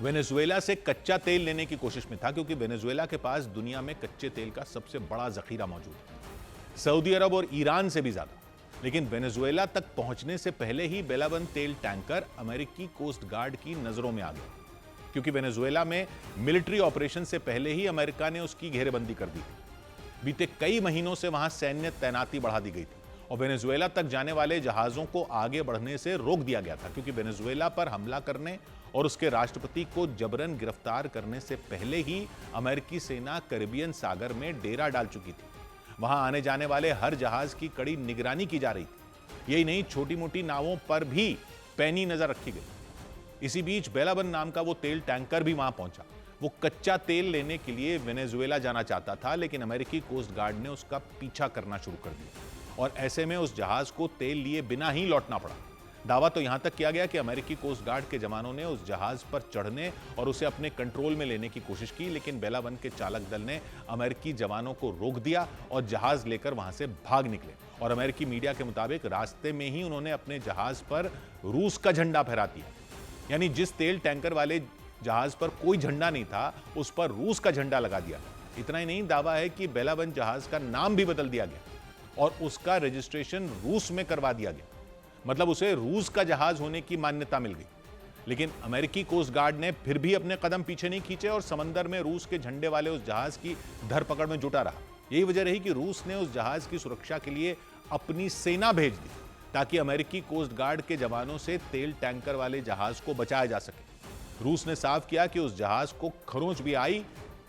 वेनेजुएला से कच्चा तेल लेने की कोशिश में था, क्योंकि वेनेजुएला के पास दुनिया में कच्चे तेल का सबसे बड़ा जखीरा मौजूद है, सऊदी अरब और ईरान से भी ज्यादा। लेकिन वेनेजुएला तक पहुंचने से पहले ही बेला वन तेल टैंकर अमेरिकी कोस्ट गार्ड की नजरों में आ गया, क्योंकि वेनेजुएला में मिलिट्री ऑपरेशन से पहले ही अमेरिका ने उसकी घेरेबंदी कर दी थी। बीते कई महीनों से वहां सैन्य तैनाती बढ़ा दी गई थी और वेनेजुएला तक जाने वाले जहाजों को आगे बढ़ने से रोक दिया गया था, क्योंकि वेनेजुएला पर हमला करने और उसके राष्ट्रपति को जबरन गिरफ्तार करने से पहले ही अमेरिकी सेना कैरिबियन सागर में डेरा डाल चुकी थी। वहां आने जाने वाले हर जहाज की कड़ी निगरानी की जा रही थी। यही नहीं, छोटी मोटी नावों पर भी पैनी नजर रखी गई। इसी बीच बेला वन नाम का वो तेल टैंकर भी वहां पहुंचा। वो कच्चा तेल लेने के लिए वेनेजुएला जाना चाहता था, लेकिन अमेरिकी कोस्ट गार्ड ने उसका पीछा करना शुरू कर दिया और ऐसे में उस जहाज को तेल लिए बिना ही लौटना पड़ा। दावा तो यहां तक किया गया कि अमेरिकी कोस्ट गार्ड के जवानों ने उस जहाज पर चढ़ने और उसे अपने कंट्रोल में लेने की कोशिश की, लेकिन बेला वन के चालक दल ने अमेरिकी जवानों को रोक दिया और जहाज लेकर वहां से भाग निकले। और अमेरिकी मीडिया के मुताबिक रास्ते में ही उन्होंने अपने जहाज पर रूस का झंडा फहरा दिया। यानी जिस तेल टैंकर वाले जहाज पर कोई झंडा नहीं था, उस पर रूस का झंडा लगा दिया। इतना ही नहीं, दावा है कि बेला वन जहाज का नाम भी बदल दिया गया और उसका रजिस्ट्रेशन रूस में करवा दिया गया, मतलब उसे रूस का जहाज होने की मान्यता मिल गई। लेकिन अमेरिकी कोस्ट गार्ड ने फिर भी अपने कदम पीछे नहीं खींचे और समंदर में रूस के झंडे वाले उस जहाज की धरपकड़ में जुटा रहा। यही वजह रही कि रूस ने उस जहाज की सुरक्षा के लिए अपनी सेना भेज दी, ताकि अमेरिकी कोस्ट गार्ड के जवानों से तेल टैंकर वाले जहाज को बचाया जा सके। रूस ने साफ किया कि उस जहाज को खरोंच भी आई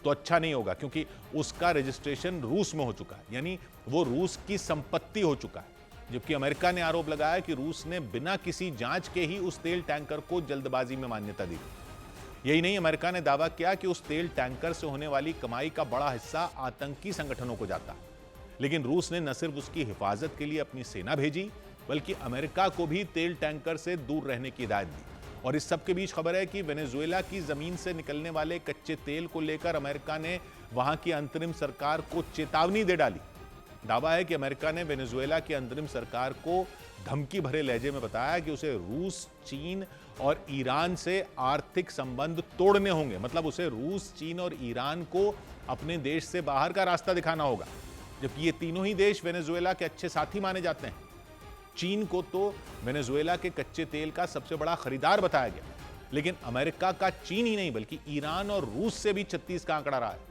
तो अच्छा नहीं होगा, क्योंकि उसका रजिस्ट्रेशन रूस में हो चुका है, यानी वो रूस की संपत्ति हो चुका है। जबकि अमेरिका ने आरोप लगाया कि रूस ने बिना किसी जांच के ही उस तेल टैंकर को जल्दबाजी में मान्यता दी। यही नहीं, अमेरिका ने दावा किया कि उस तेल टैंकर से होने वाली कमाई का बड़ा हिस्सा आतंकी संगठनों को जाता है। लेकिन रूस ने न सिर्फ उसकी हिफाजत के लिए अपनी सेना भेजी, बल्कि अमेरिका को भी तेल टैंकर से दूर रहने की हिदायत दी। और इस सब के बीच खबर है कि वेनेजुएला की जमीन से निकलने वाले कच्चे तेल को लेकर अमेरिका ने वहां की अंतरिम सरकार को चेतावनी दे डाली। दावा है कि अमेरिका ने वेनेजुएला की अंतरिम सरकार को धमकी भरे लहजे में बताया कि उसे रूस, चीन और ईरान से आर्थिक संबंध तोड़ने होंगे, मतलब उसे रूस, चीन और ईरान को अपने देश से बाहर का रास्ता दिखाना होगा। जबकि ये तीनों ही देश वेनेजुएला के अच्छे साथी माने जाते हैं। चीन को तो वेनेजुएला के कच्चे तेल का सबसे बड़ा खरीदार बताया गया, लेकिन अमेरिका का चीन ही नहीं बल्कि ईरान और रूस से भी 36 का आंकड़ा रहा है।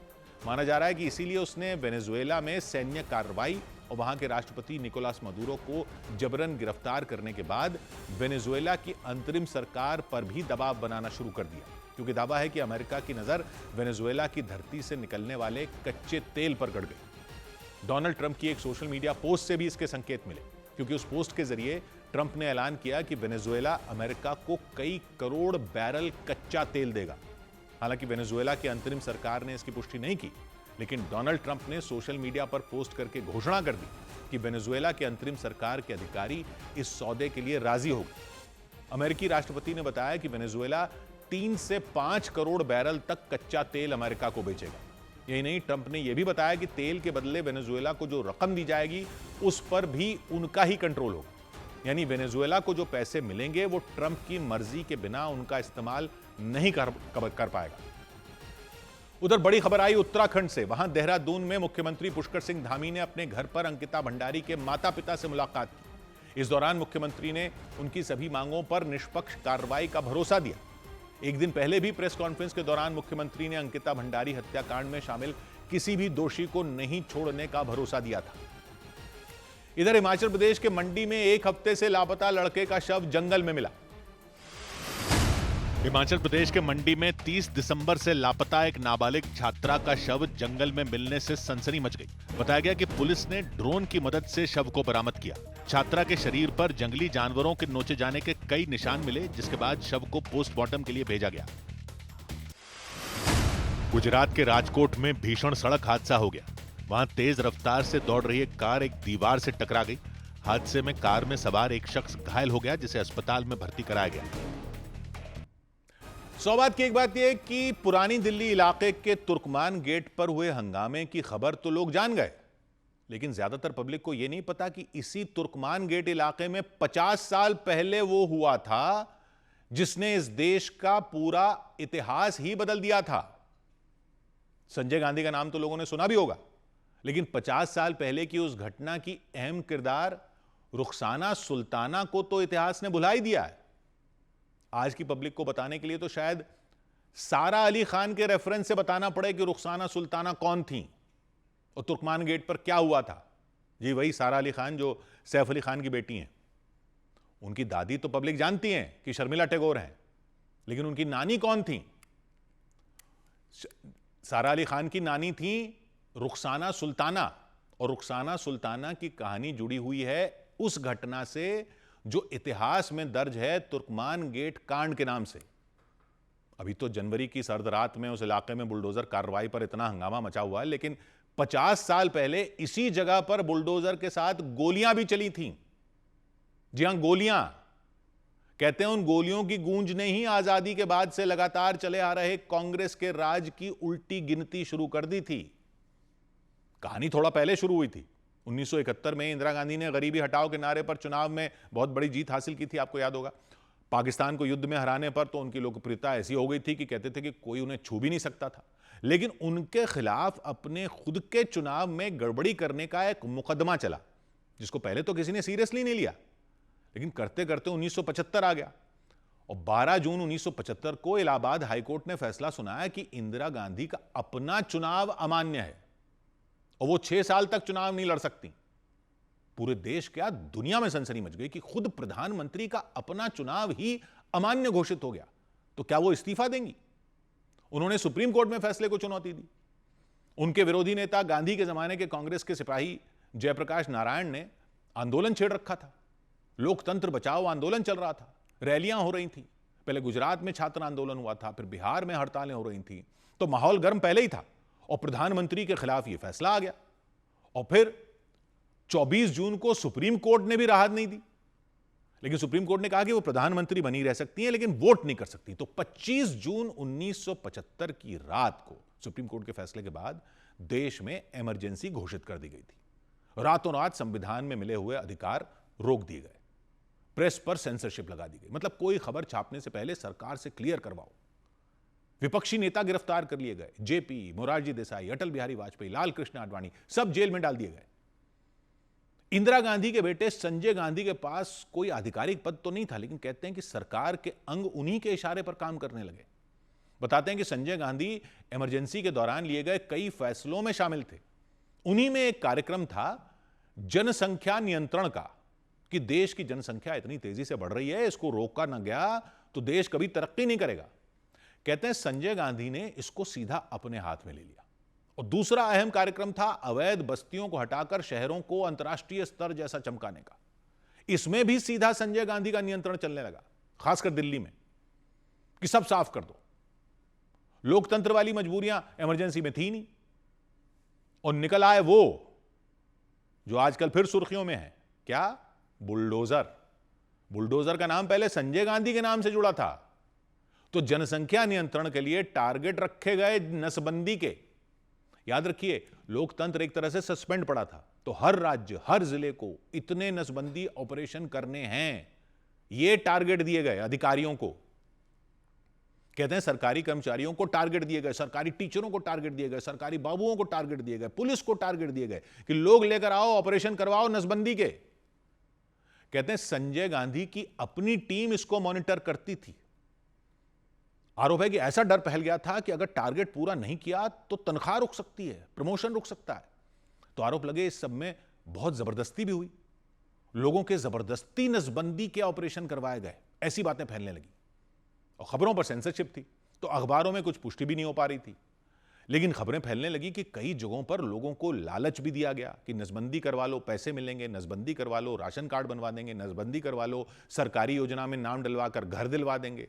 माना जा रहा है कि इसीलिए उसने वेनेजुएला में सैन्य कार्रवाई और वहां के राष्ट्रपति निकोलस मदुरो को जबरन गिरफ्तार करने के बाद वेनेजुएला की अंतरिम सरकार पर भी दबाव बनाना शुरू कर दिया, क्योंकि दावा है कि अमेरिका की नजर वेनेजुएला की धरती से निकलने वाले कच्चे तेल पर गड़ गई। डोनाल्ड ट्रंप की एक सोशल मीडिया पोस्ट से भी इसके संकेत मिले, क्योंकि उस पोस्ट के जरिए ट्रंप ने ऐलान किया कि वेनेजुएला अमेरिका को कई करोड़ बैरल कच्चा तेल देगा। हालांकि वेनेजुएला की अंतरिम सरकार ने इसकी पुष्टि नहीं की, लेकिन डोनाल्ड ट्रंप ने सोशल मीडिया पर पोस्ट करके घोषणा कर दी कि वेनेजुएला की अंतरिम सरकार के अधिकारी इस सौदे के लिए राजी हो गए। अमेरिकी राष्ट्रपति ने बताया कि वेनेजुएला 3 से 5 करोड़ बैरल तक कच्चा तेल अमेरिका को बेचेगा। यही नहीं, ट्रंप ने यह भी बताया कि तेल के बदले वेनेजुएला को जो रकम दी जाएगी उस पर भी उनका ही कंट्रोल होगा। यानी वेनेजुएला को जो पैसे मिलेंगे वो ट्रंप की मर्जी के बिना उनका इस्तेमाल नहीं कर पाएगा। उधर बड़ी खबर आई उत्तराखंड से। वहां देहरादून में मुख्यमंत्री पुष्कर सिंह धामी ने अपने घर पर अंकिता भंडारी के माता पिता से मुलाकात की। इस दौरान मुख्यमंत्री ने उनकी सभी मांगों पर निष्पक्ष कार्रवाई का भरोसा दिया। एक दिन पहले भी प्रेस कॉन्फ्रेंस के दौरान मुख्यमंत्री ने अंकिता भंडारी हत्याकांड में शामिल किसी भी दोषी को नहीं छोड़ने का भरोसा दिया था। इधर हिमाचल प्रदेश के मंडी में एक हफ्ते से लापता लड़के का शव जंगल में मिला। हिमाचल प्रदेश के मंडी में 30 दिसंबर से लापता एक नाबालिग छात्रा का शव जंगल में मिलने से सनसनी मच गई। बताया गया कि पुलिस ने ड्रोन की मदद से शव को बरामद किया। छात्रा के शरीर पर जंगली जानवरों के नोचे जाने के कई निशान मिले, जिसके बाद शव को पोस्टमार्टम के लिए भेजा गया। गुजरात के राजकोट में भीषण सड़क हादसा हो गया। वहां तेज रफ्तार से दौड़ रही एक कार एक दीवार से टकरा गई। हादसे में कार में सवार एक शख्स घायल हो गया, जिसे अस्पताल में भर्ती कराया गया। सौभाग्य की एक बात यह कि पुरानी दिल्ली इलाके के तुर्कमान गेट पर हुए हंगामे की खबर तो लोग जान गए, लेकिन ज्यादातर पब्लिक को यह नहीं पता कि इसी तुर्कमान गेट इलाके में 50 साल पहले वो हुआ था जिसने इस देश का पूरा इतिहास ही बदल दिया था। संजय गांधी का नाम तो लोगों ने सुना भी होगा, लेकिन 50 साल पहले की उस घटना की अहम किरदार रुखसाना सुल्ताना को तो इतिहास ने भुला ही दिया है। आज की पब्लिक को बताने के लिए तो शायद सारा अली खान के रेफरेंस से बताना पड़े कि रुखसाना सुल्ताना कौन थी और तुर्कमान गेट पर क्या हुआ था। जी वही सारा अली खान जो सैफ अली खान की बेटी हैं। उनकी दादी तो पब्लिक जानती हैं कि शर्मिला टैगोर हैं, लेकिन उनकी नानी कौन थी? सारा अली खान की नानी थी रुखसाना सुल्ताना, और रुखसाना सुल्ताना की कहानी जुड़ी हुई है उस घटना से जो इतिहास में दर्ज है तुर्कमान गेट कांड के नाम से। अभी तो जनवरी की सर्द रात में उस इलाके में बुलडोजर कार्रवाई पर इतना हंगामा मचा हुआ है, लेकिन 50 साल पहले इसी जगह पर बुलडोजर के साथ गोलियां भी चली थीं। जी हां, गोलियां। कहते हैं उन गोलियों की गूंज ने ही आजादी के बाद से लगातार चले आ रहे कांग्रेस के राज की उल्टी गिनती शुरू कर दी थी। कहानी थोड़ा पहले शुरू हुई थी। 1971 में इंदिरा गांधी ने गरीबी हटाओ के नारे पर चुनाव में बहुत बड़ी जीत हासिल की थी, आपको याद होगा। पाकिस्तान को युद्ध में हराने पर तो उनकी लोकप्रियता ऐसी हो गई थी कि कहते थे कि कोई उन्हें छू भी नहीं सकता था। लेकिन उनके खिलाफ अपने खुद के चुनाव में गड़बड़ी करने का एक मुकदमा चला, जिसको पहले तो किसी ने सीरियसली नहीं लिया, लेकिन करते करते 1975 आ गया और 12 जून 1975 को इलाहाबाद हाईकोर्ट ने फैसला सुनाया कि इंदिरा गांधी का अपना चुनाव अमान्य है और वो 6 साल तक चुनाव नहीं लड़ सकती। पूरे देश क्या दुनिया में सनसनी मच गई कि खुद प्रधानमंत्री का अपना चुनाव ही अमान्य घोषित हो गया, तो क्या वो इस्तीफा देंगी? उन्होंने सुप्रीम कोर्ट में फैसले को चुनौती दी। उनके विरोधी नेता गांधी के जमाने के कांग्रेस के सिपाही जयप्रकाश नारायण ने आंदोलन छेड़ रखा था। लोकतंत्र बचाओ आंदोलन चल रहा था, रैलियां हो रही थी। पहले गुजरात में छात्र आंदोलन हुआ था, फिर बिहार में हड़तालें हो रही थी, तो माहौल गर्म पहले ही था और प्रधानमंत्री के खिलाफ यह फैसला आ गया। और फिर 24 जून को सुप्रीम कोर्ट ने भी राहत नहीं दी, लेकिन सुप्रीम कोर्ट ने कहा कि वो प्रधानमंत्री बनी रह सकती हैं लेकिन वोट नहीं कर सकती। तो 25 जून 1975 की रात को सुप्रीम कोर्ट के फैसले के बाद देश में इमरजेंसी घोषित कर दी गई थी। रातों रात संविधान में मिले हुए अधिकार रोक दिए गए, प्रेस पर सेंसरशिप लगा दी गई। मतलब कोई खबर छापने से पहले सरकार से क्लियर करवाओ। विपक्षी नेता गिरफ्तार कर लिए गए, जेपी, मोरारजी देसाई, अटल बिहारी वाजपेयी, लाल कृष्ण आडवाणी, सब जेल में डाल दिए गए। इंदिरा गांधी के बेटे संजय गांधी के पास कोई आधिकारिक पद तो नहीं था, लेकिन कहते हैं कि सरकार के अंग उन्हीं के इशारे पर काम करने लगे। बताते हैं कि संजय गांधी इमरजेंसी के दौरान लिए गए कई फैसलों में शामिल थे। उन्हीं में एक कार्यक्रम था जनसंख्या नियंत्रण का, कि देश की जनसंख्या इतनी तेजी से बढ़ रही है, इसको रोका न गया तो देश कभी तरक्की नहीं करेगा। कहते हैं संजय गांधी ने इसको सीधा अपने हाथ में ले लिया। और दूसरा अहम कार्यक्रम था अवैध बस्तियों को हटाकर शहरों को अंतर्राष्ट्रीय स्तर जैसा चमकाने का। इसमें भी सीधा संजय गांधी का नियंत्रण चलने लगा, खासकर दिल्ली में, कि सब साफ कर दो। लोकतंत्र वाली मजबूरियां इमरजेंसी में थी नहीं, और निकल आए वो जो आजकल फिर सुर्खियों में है। क्या? बुलडोजर। बुलडोजर का नाम पहले संजय गांधी के नाम से जुड़ा था। तो जनसंख्या नियंत्रण के लिए टारगेट रखे गए नसबंदी के। याद रखिए, लोकतंत्र एक तरह से सस्पेंड पड़ा था, तो हर राज्य, हर जिले को इतने नसबंदी ऑपरेशन करने हैं, ये टारगेट दिए गए अधिकारियों को। कहते हैं सरकारी कर्मचारियों को टारगेट दिए गए, सरकारी टीचरों को टारगेट दिए गए, सरकारी बाबुओं को टारगेट दिए गए, पुलिस को टारगेट दिए गए कि लोग लेकर आओ, ऑपरेशन करवाओ नसबंदी के। कहते हैं संजय गांधी की अपनी टीम इसको मॉनिटर करती थी। आरोप है कि ऐसा डर फैल गया था कि अगर टारगेट पूरा नहीं किया तो तनख्वाह रुक सकती है, प्रमोशन रुक सकता है। तो आरोप लगे इस सब में बहुत जबरदस्ती भी हुई, लोगों के जबरदस्ती नसबंदी के ऑपरेशन करवाए गए, ऐसी बातें फैलने लगी। और खबरों पर सेंसरशिप थी, तो अखबारों में कुछ पुष्टि भी नहीं हो पा रही थी। लेकिन खबरें फैलने लगी कि कई जगहों पर लोगों को लालच भी दिया गया कि नसबंदी करवा लो, पैसे मिलेंगे, नसबंदी करवा लो, राशन कार्ड बनवा देंगे, नसबंदी करवा लो, सरकारी योजना में नाम डलवा कर घर दिलवा देंगे।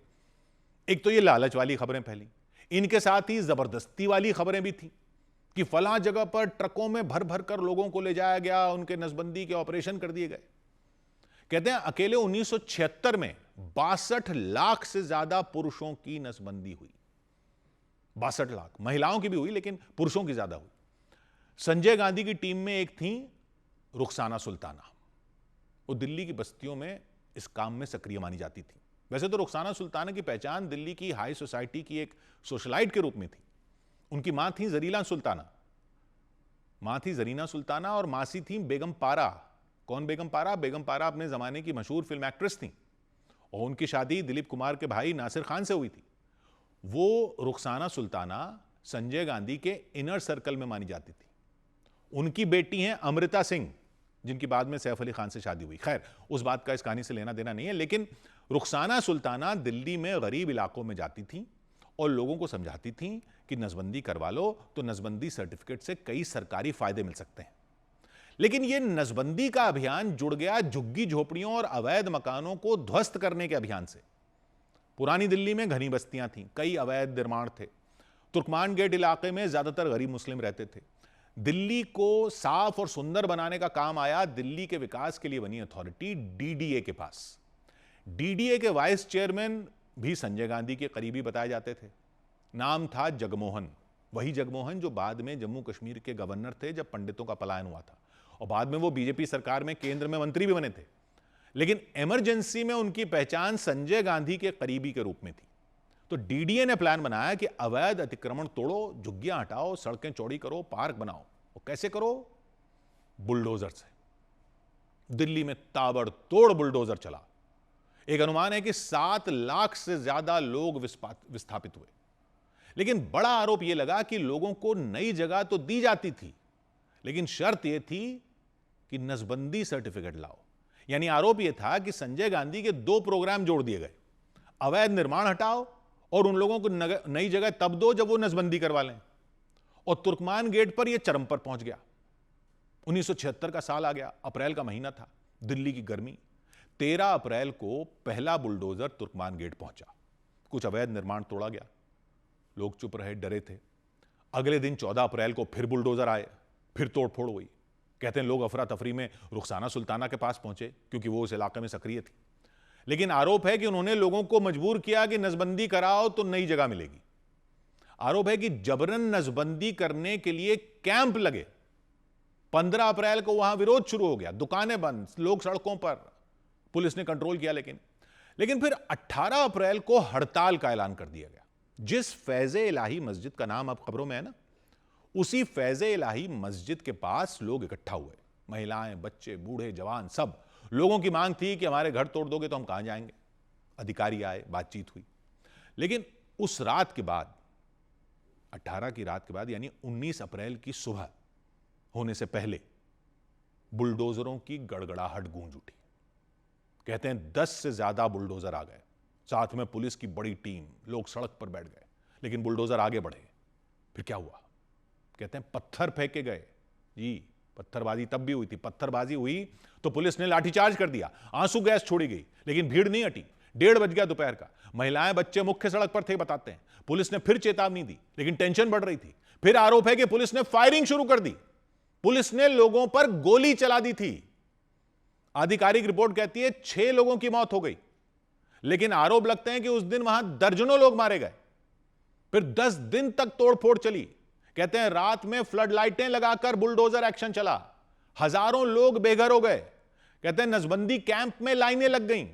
एक तो ये लालच वाली खबरें फैली, इनके साथ ही जबरदस्ती वाली खबरें भी थी कि फलां जगह पर ट्रकों में भर भर कर लोगों को ले जाया गया, उनके नसबंदी के ऑपरेशन कर दिए गए। कहते हैं अकेले 1976 में 62 लाख से ज्यादा पुरुषों की नसबंदी हुई। 62 लाख, महिलाओं की भी हुई लेकिन पुरुषों की ज्यादा हुई। संजय गांधी की टीम में एक थी रुखसाना सुल्ताना, वो दिल्ली की बस्तियों में इस काम में सक्रिय मानी जाती थी। वैसे तो रुखसाना सुल्ताना की पहचान दिल्ली की हाई सोसाइटी की एक सोशलाइट के रूप में थी। उनकी मां थी जरीना सुल्ताना, मां थी जरीना सुल्ताना और मासी थी बेगम पारा। कौन बेगम पारा? बेगम पारा अपने जमाने की मशहूर फिल्म एक्ट्रेस थी और उनकी शादी दिलीप कुमार के भाई नासिर खान से हुई थी। वो रुखसाना सुल्ताना संजय गांधी के इनर सर्कल में मानी जाती थी। उनकी बेटी हैं अमृता सिंह, जिनकी बाद में सैफ अली खान से शादी हुई। खैर, उस बात का इस कहानी से लेना देना नहीं है, लेकिन रुखसाना सुल्ताना दिल्ली में गरीब इलाकों में जाती थी और लोगों को समझाती थी कि नसबंदी करवा लो तो नसबंदी सर्टिफिकेट से कई सरकारी फायदे मिल सकते हैं। लेकिन यह नसबंदी का अभियान जुड़ गया झुग्गी झोपड़ियों और अवैध मकानों को ध्वस्त करने के अभियान से। पुरानी दिल्ली में घनी बस्तियां थीं, कई अवैध निर्माण थे। तुर्कमान गेट इलाके में ज्यादातर गरीब मुस्लिम रहते थे। दिल्ली को साफ और सुंदर बनाने का काम आया दिल्ली के विकास के लिए बनी अथॉरिटी डीडीए के पास। डीडीए के वाइस चेयरमैन भी संजय गांधी के करीबी बताए जाते थे। नाम था जगमोहन, वही जगमोहन जो बाद में जम्मू कश्मीर के गवर्नर थे जब पंडितों का पलायन हुआ था, और बाद में वो बीजेपी सरकार में केंद्र में मंत्री भी बने थे। लेकिन इमरजेंसी में उनकी पहचान संजय गांधी के करीबी के रूप में थी। तो डीडीए ने प्लान बनाया कि अवैध अतिक्रमण तोड़ो, झुग्गियां हटाओ, सड़कें चौड़ी करो, पार्क बनाओ। और कैसे करो? बुलडोजर से। दिल्ली में ताबड़तोड़ बुलडोजर चला। एक अनुमान है कि 7 लाख से ज्यादा लोग विस्थापित हुए। लेकिन बड़ा आरोप यह लगा कि लोगों को नई जगह तो दी जाती थी, लेकिन शर्त यह थी कि नसबंदी सर्टिफिकेट लाओ। यानी आरोप यह था कि संजय गांधी के 2 प्रोग्राम जोड़ दिए गए, अवैध निर्माण हटाओ और उन लोगों को नई जगह तब दो जब वो नसबंदी करवा लें। और तुर्कमान गेट पर यह चरम पर पहुंच गया। 1976 का साल आ गया, अप्रैल का महीना था, दिल्ली की गर्मी। 13 अप्रैल को पहला बुलडोजर तुर्कमान गेट पहुंचा। कुछ अवैध निर्माण तोड़ा गया, लोग चुप रहे, डरे थे। अगले दिन 14 अप्रैल को फिर बुलडोजर आए, फिर तोड़फोड़ हुई। कहते हैं लोग अफरा तफरी में रुखसाना सुल्ताना के पास पहुंचे क्योंकि वो उस इलाके में सक्रिय थी। लेकिन आरोप है कि उन्होंने लोगों को मजबूर किया कि नसबंदी कराओ तो नई जगह मिलेगी। आरोप है कि जबरन नसबंदी करने के लिए कैंप लगे। 15 अप्रैल को वहां विरोध शुरू हो गया, दुकानें बंद, लोग सड़कों पर, पुलिस ने कंट्रोल किया। लेकिन फिर 18 अप्रैल को हड़ताल का ऐलान कर दिया गया। जिस फैज़े इलाही मस्जिद का नाम अब खबरों में है ना, उसी फैज़े इलाही मस्जिद के पास लोग इकट्ठा हुए, महिलाएं, बच्चे, बूढ़े, जवान, सब। लोगों की मांग थी कि हमारे घर तोड़ दोगे तो हम कहां जाएंगे। अधिकारी आए, बातचीत हुई। लेकिन उस रात के बाद, 18 की रात के बाद, यानी 19 अप्रैल की सुबह होने से पहले बुलडोजरों की गड़गड़ाहट गूंज उठी। कहते हैं 10 से ज्यादा बुलडोजर आ गए, साथ में पुलिस की बड़ी टीम, लोग सड़क पर बैठ गए। लेकिन बुलडोजर आगे बढ़े। फिर क्या हुआ? कहते हैं पत्थर फेंके गए। जी, पत्थरबाजी तब भी हुई थी। पत्थरबाजी हुई तो पुलिस ने लाठीचार्ज कर दिया, आंसू गैस छोड़ी गई, लेकिन भीड़ नहीं हटी। 1:30 बज गया दोपहर का, महिलाएं, बच्चे मुख्य सड़क पर थे, बताते हैं। पुलिस ने फिर चेतावनी दी, लेकिन टेंशन बढ़ रही थी। फिर आरोप है कि पुलिस ने फायरिंग शुरू कर दी, पुलिस ने लोगों पर गोली चला दी थी। आधिकारिक रिपोर्ट कहती है 6 लोगों की मौत हो गई, लेकिन आरोप लगते हैं कि उस दिन वहां दर्जनों लोग मारे गए। फिर 10 दिन तक तोड़फोड़ चली। कहते हैं रात में फ्लड लाइटें लगाकर बुलडोजर एक्शन चला, हजारों लोग बेघर हो गए। कहते हैं नसबंदी कैंप में लाइनें लग गईं।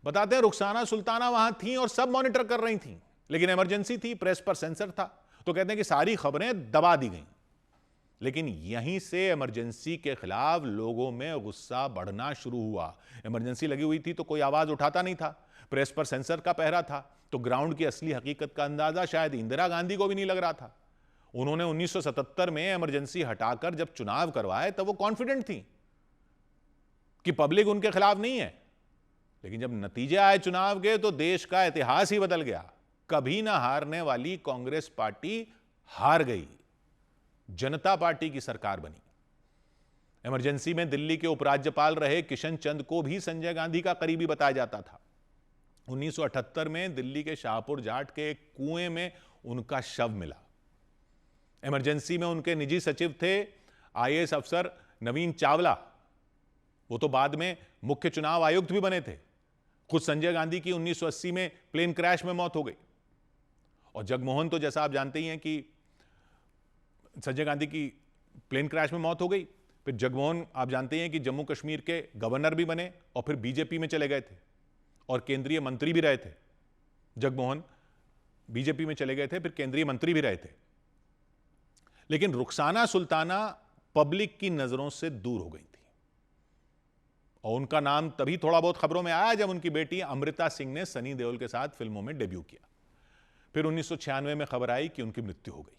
बताते हैं रुखसाना सुल्ताना वहां थी और सब मॉनिटर कर रही थी, लेकिन इमरजेंसी थी, प्रेस पर सेंसर था, तो कहते हैं कि सारी खबरें दबा दी गईं। लेकिन यहीं से इमरजेंसी के खिलाफ लोगों में गुस्सा बढ़ना शुरू हुआ। इमरजेंसी लगी हुई थी तो कोई आवाज उठाता नहीं था, प्रेस पर सेंसर का पहरा था, तो ग्राउंड की असली हकीकत का अंदाजा शायद इंदिरा गांधी को भी नहीं लग रहा था। उन्होंने 1977 में इमरजेंसी हटाकर जब चुनाव करवाए तब वो कॉन्फिडेंट थी कि पब्लिक उनके खिलाफ नहीं है, लेकिन जब नतीजे आए चुनाव के तो देश का इतिहास ही बदल गया। कभी ना हारने वाली कांग्रेस पार्टी हार गई, जनता पार्टी की सरकार बनी। इमरजेंसी में दिल्ली के उपराज्यपाल रहे किशन चंद को भी संजय गांधी का करीबी बताया जाता था। 1978 में दिल्ली के शाहपुर जाट के एक कुएं में उनका शव मिला। इमरजेंसी में उनके निजी सचिव थे आईएएस अफसर नवीन चावला। वो तो बाद में मुख्य चुनाव आयुक्त भी बने थे। खुद संजय गांधी की 1980 में प्लेन क्रैश में मौत हो गई। और जगमोहन तो जैसा आप जानते ही हैं कि संजय गांधी की प्लेन क्रैश में मौत हो गई। फिर जगमोहन आप जानते हैं कि जम्मू कश्मीर के गवर्नर भी बने और फिर बीजेपी में चले गए थे और केंद्रीय मंत्री भी रहे थे। जगमोहन बीजेपी में चले गए थे, फिर केंद्रीय मंत्री भी रहे थे। लेकिन रुखसाना सुल्ताना पब्लिक की नजरों से दूर हो गई थी और उनका नाम तभी थोड़ा बहुत खबरों में आया जब उनकी बेटी अमृता सिंह ने सनी देओल के साथ फिल्मों में डेब्यू किया। फिर 1996 में खबर आई कि उनकी मृत्यु हो गई।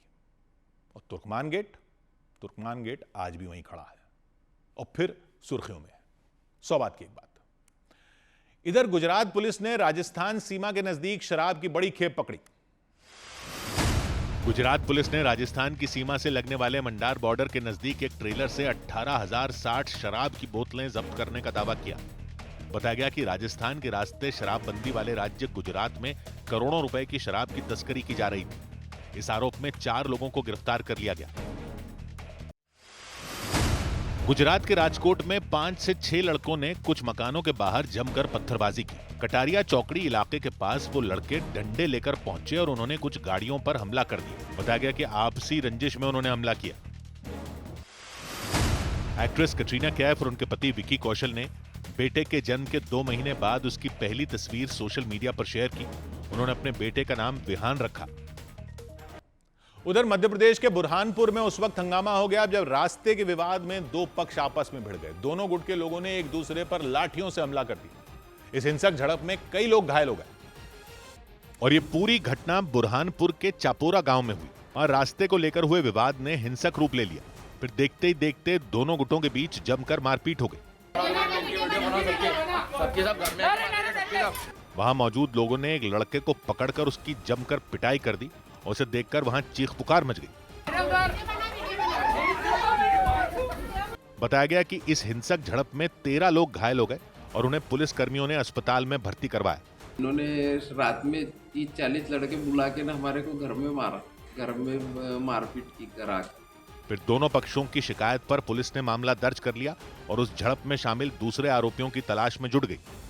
और तुर्कमान गेट आज भी वहीं खड़ा है और फिर सुर्खियों में है। 100 बात की एक बात। इधर गुजरात पुलिस ने राजस्थान सीमा के नजदीक शराब की बड़ी खेप पकड़ी। गुजरात पुलिस ने राजस्थान की सीमा से लगने वाले मंडार बॉर्डर के नजदीक एक ट्रेलर से 18,060 शराब की बोतलें जब्त करने का दावा किया। बताया गया कि राजस्थान के रास्ते शराबबंदी वाले राज्य गुजरात में करोड़ों रुपए की शराब की तस्करी की जा रही थी। इस आरोप में 4 लोगों को गिरफ्तार कर लिया गया। गुजरात के राजकोट में 5 से 6 लड़कों ने कुछ मकानों के बाहर जमकर पत्थरबाजी की। कटारिया चौकड़ी इलाके के पास वो लड़के डंडे लेकर पहुंचे और उन्होंने कुछ गाड़ियों पर हमला कर दिया। बताया गया कि आपसी रंजिश में उन्होंने हमला किया। एक्ट्रेस कटरीना कैफ और उनके पति विकी कौशल ने बेटे के जन्म के 2 महीने बाद उसकी पहली तस्वीर सोशल मीडिया पर शेयर की। उन्होंने अपने बेटे का नाम विहान रखा। उधर मध्य प्रदेश के बुरहानपुर में उस वक्त हंगामा हो गया जब रास्ते के विवाद में 2 पक्ष आपस में भिड़ गए। दोनों गुट के लोगों ने एक दूसरे पर लाठियों से हमला कर दिया। इस हिंसक झड़प में कई लोग घायल हो गए और ये पूरी घटना बुरहानपुर के चापोरा गांव में हुई और रास्ते को लेकर हुए विवाद ने हिंसक रूप ले लिया। फिर देखते ही देखते दोनों गुटों के बीच जमकर मारपीट हो गई। वहां मौजूद लोगों ने एक लड़के को पकड़कर उसकी जमकर पिटाई कर दी और उसे देखकर वहां चीख पुकार मच गई। बताया गया कि इस हिंसक झड़प में 13 लोग घायल हो गए और उन्हें पुलिस कर्मियों ने अस्पताल में भर्ती करवाया। उन्होंने रात में 30-40 लड़के बुला के ना हमारे को घर में मारा, घर में मारपीट की करा। फिर दोनों पक्षों की शिकायत पर पुलिस ने मामला दर्ज कर लिया और उस झड़प में शामिल दूसरे आरोपियों की तलाश में जुट गई।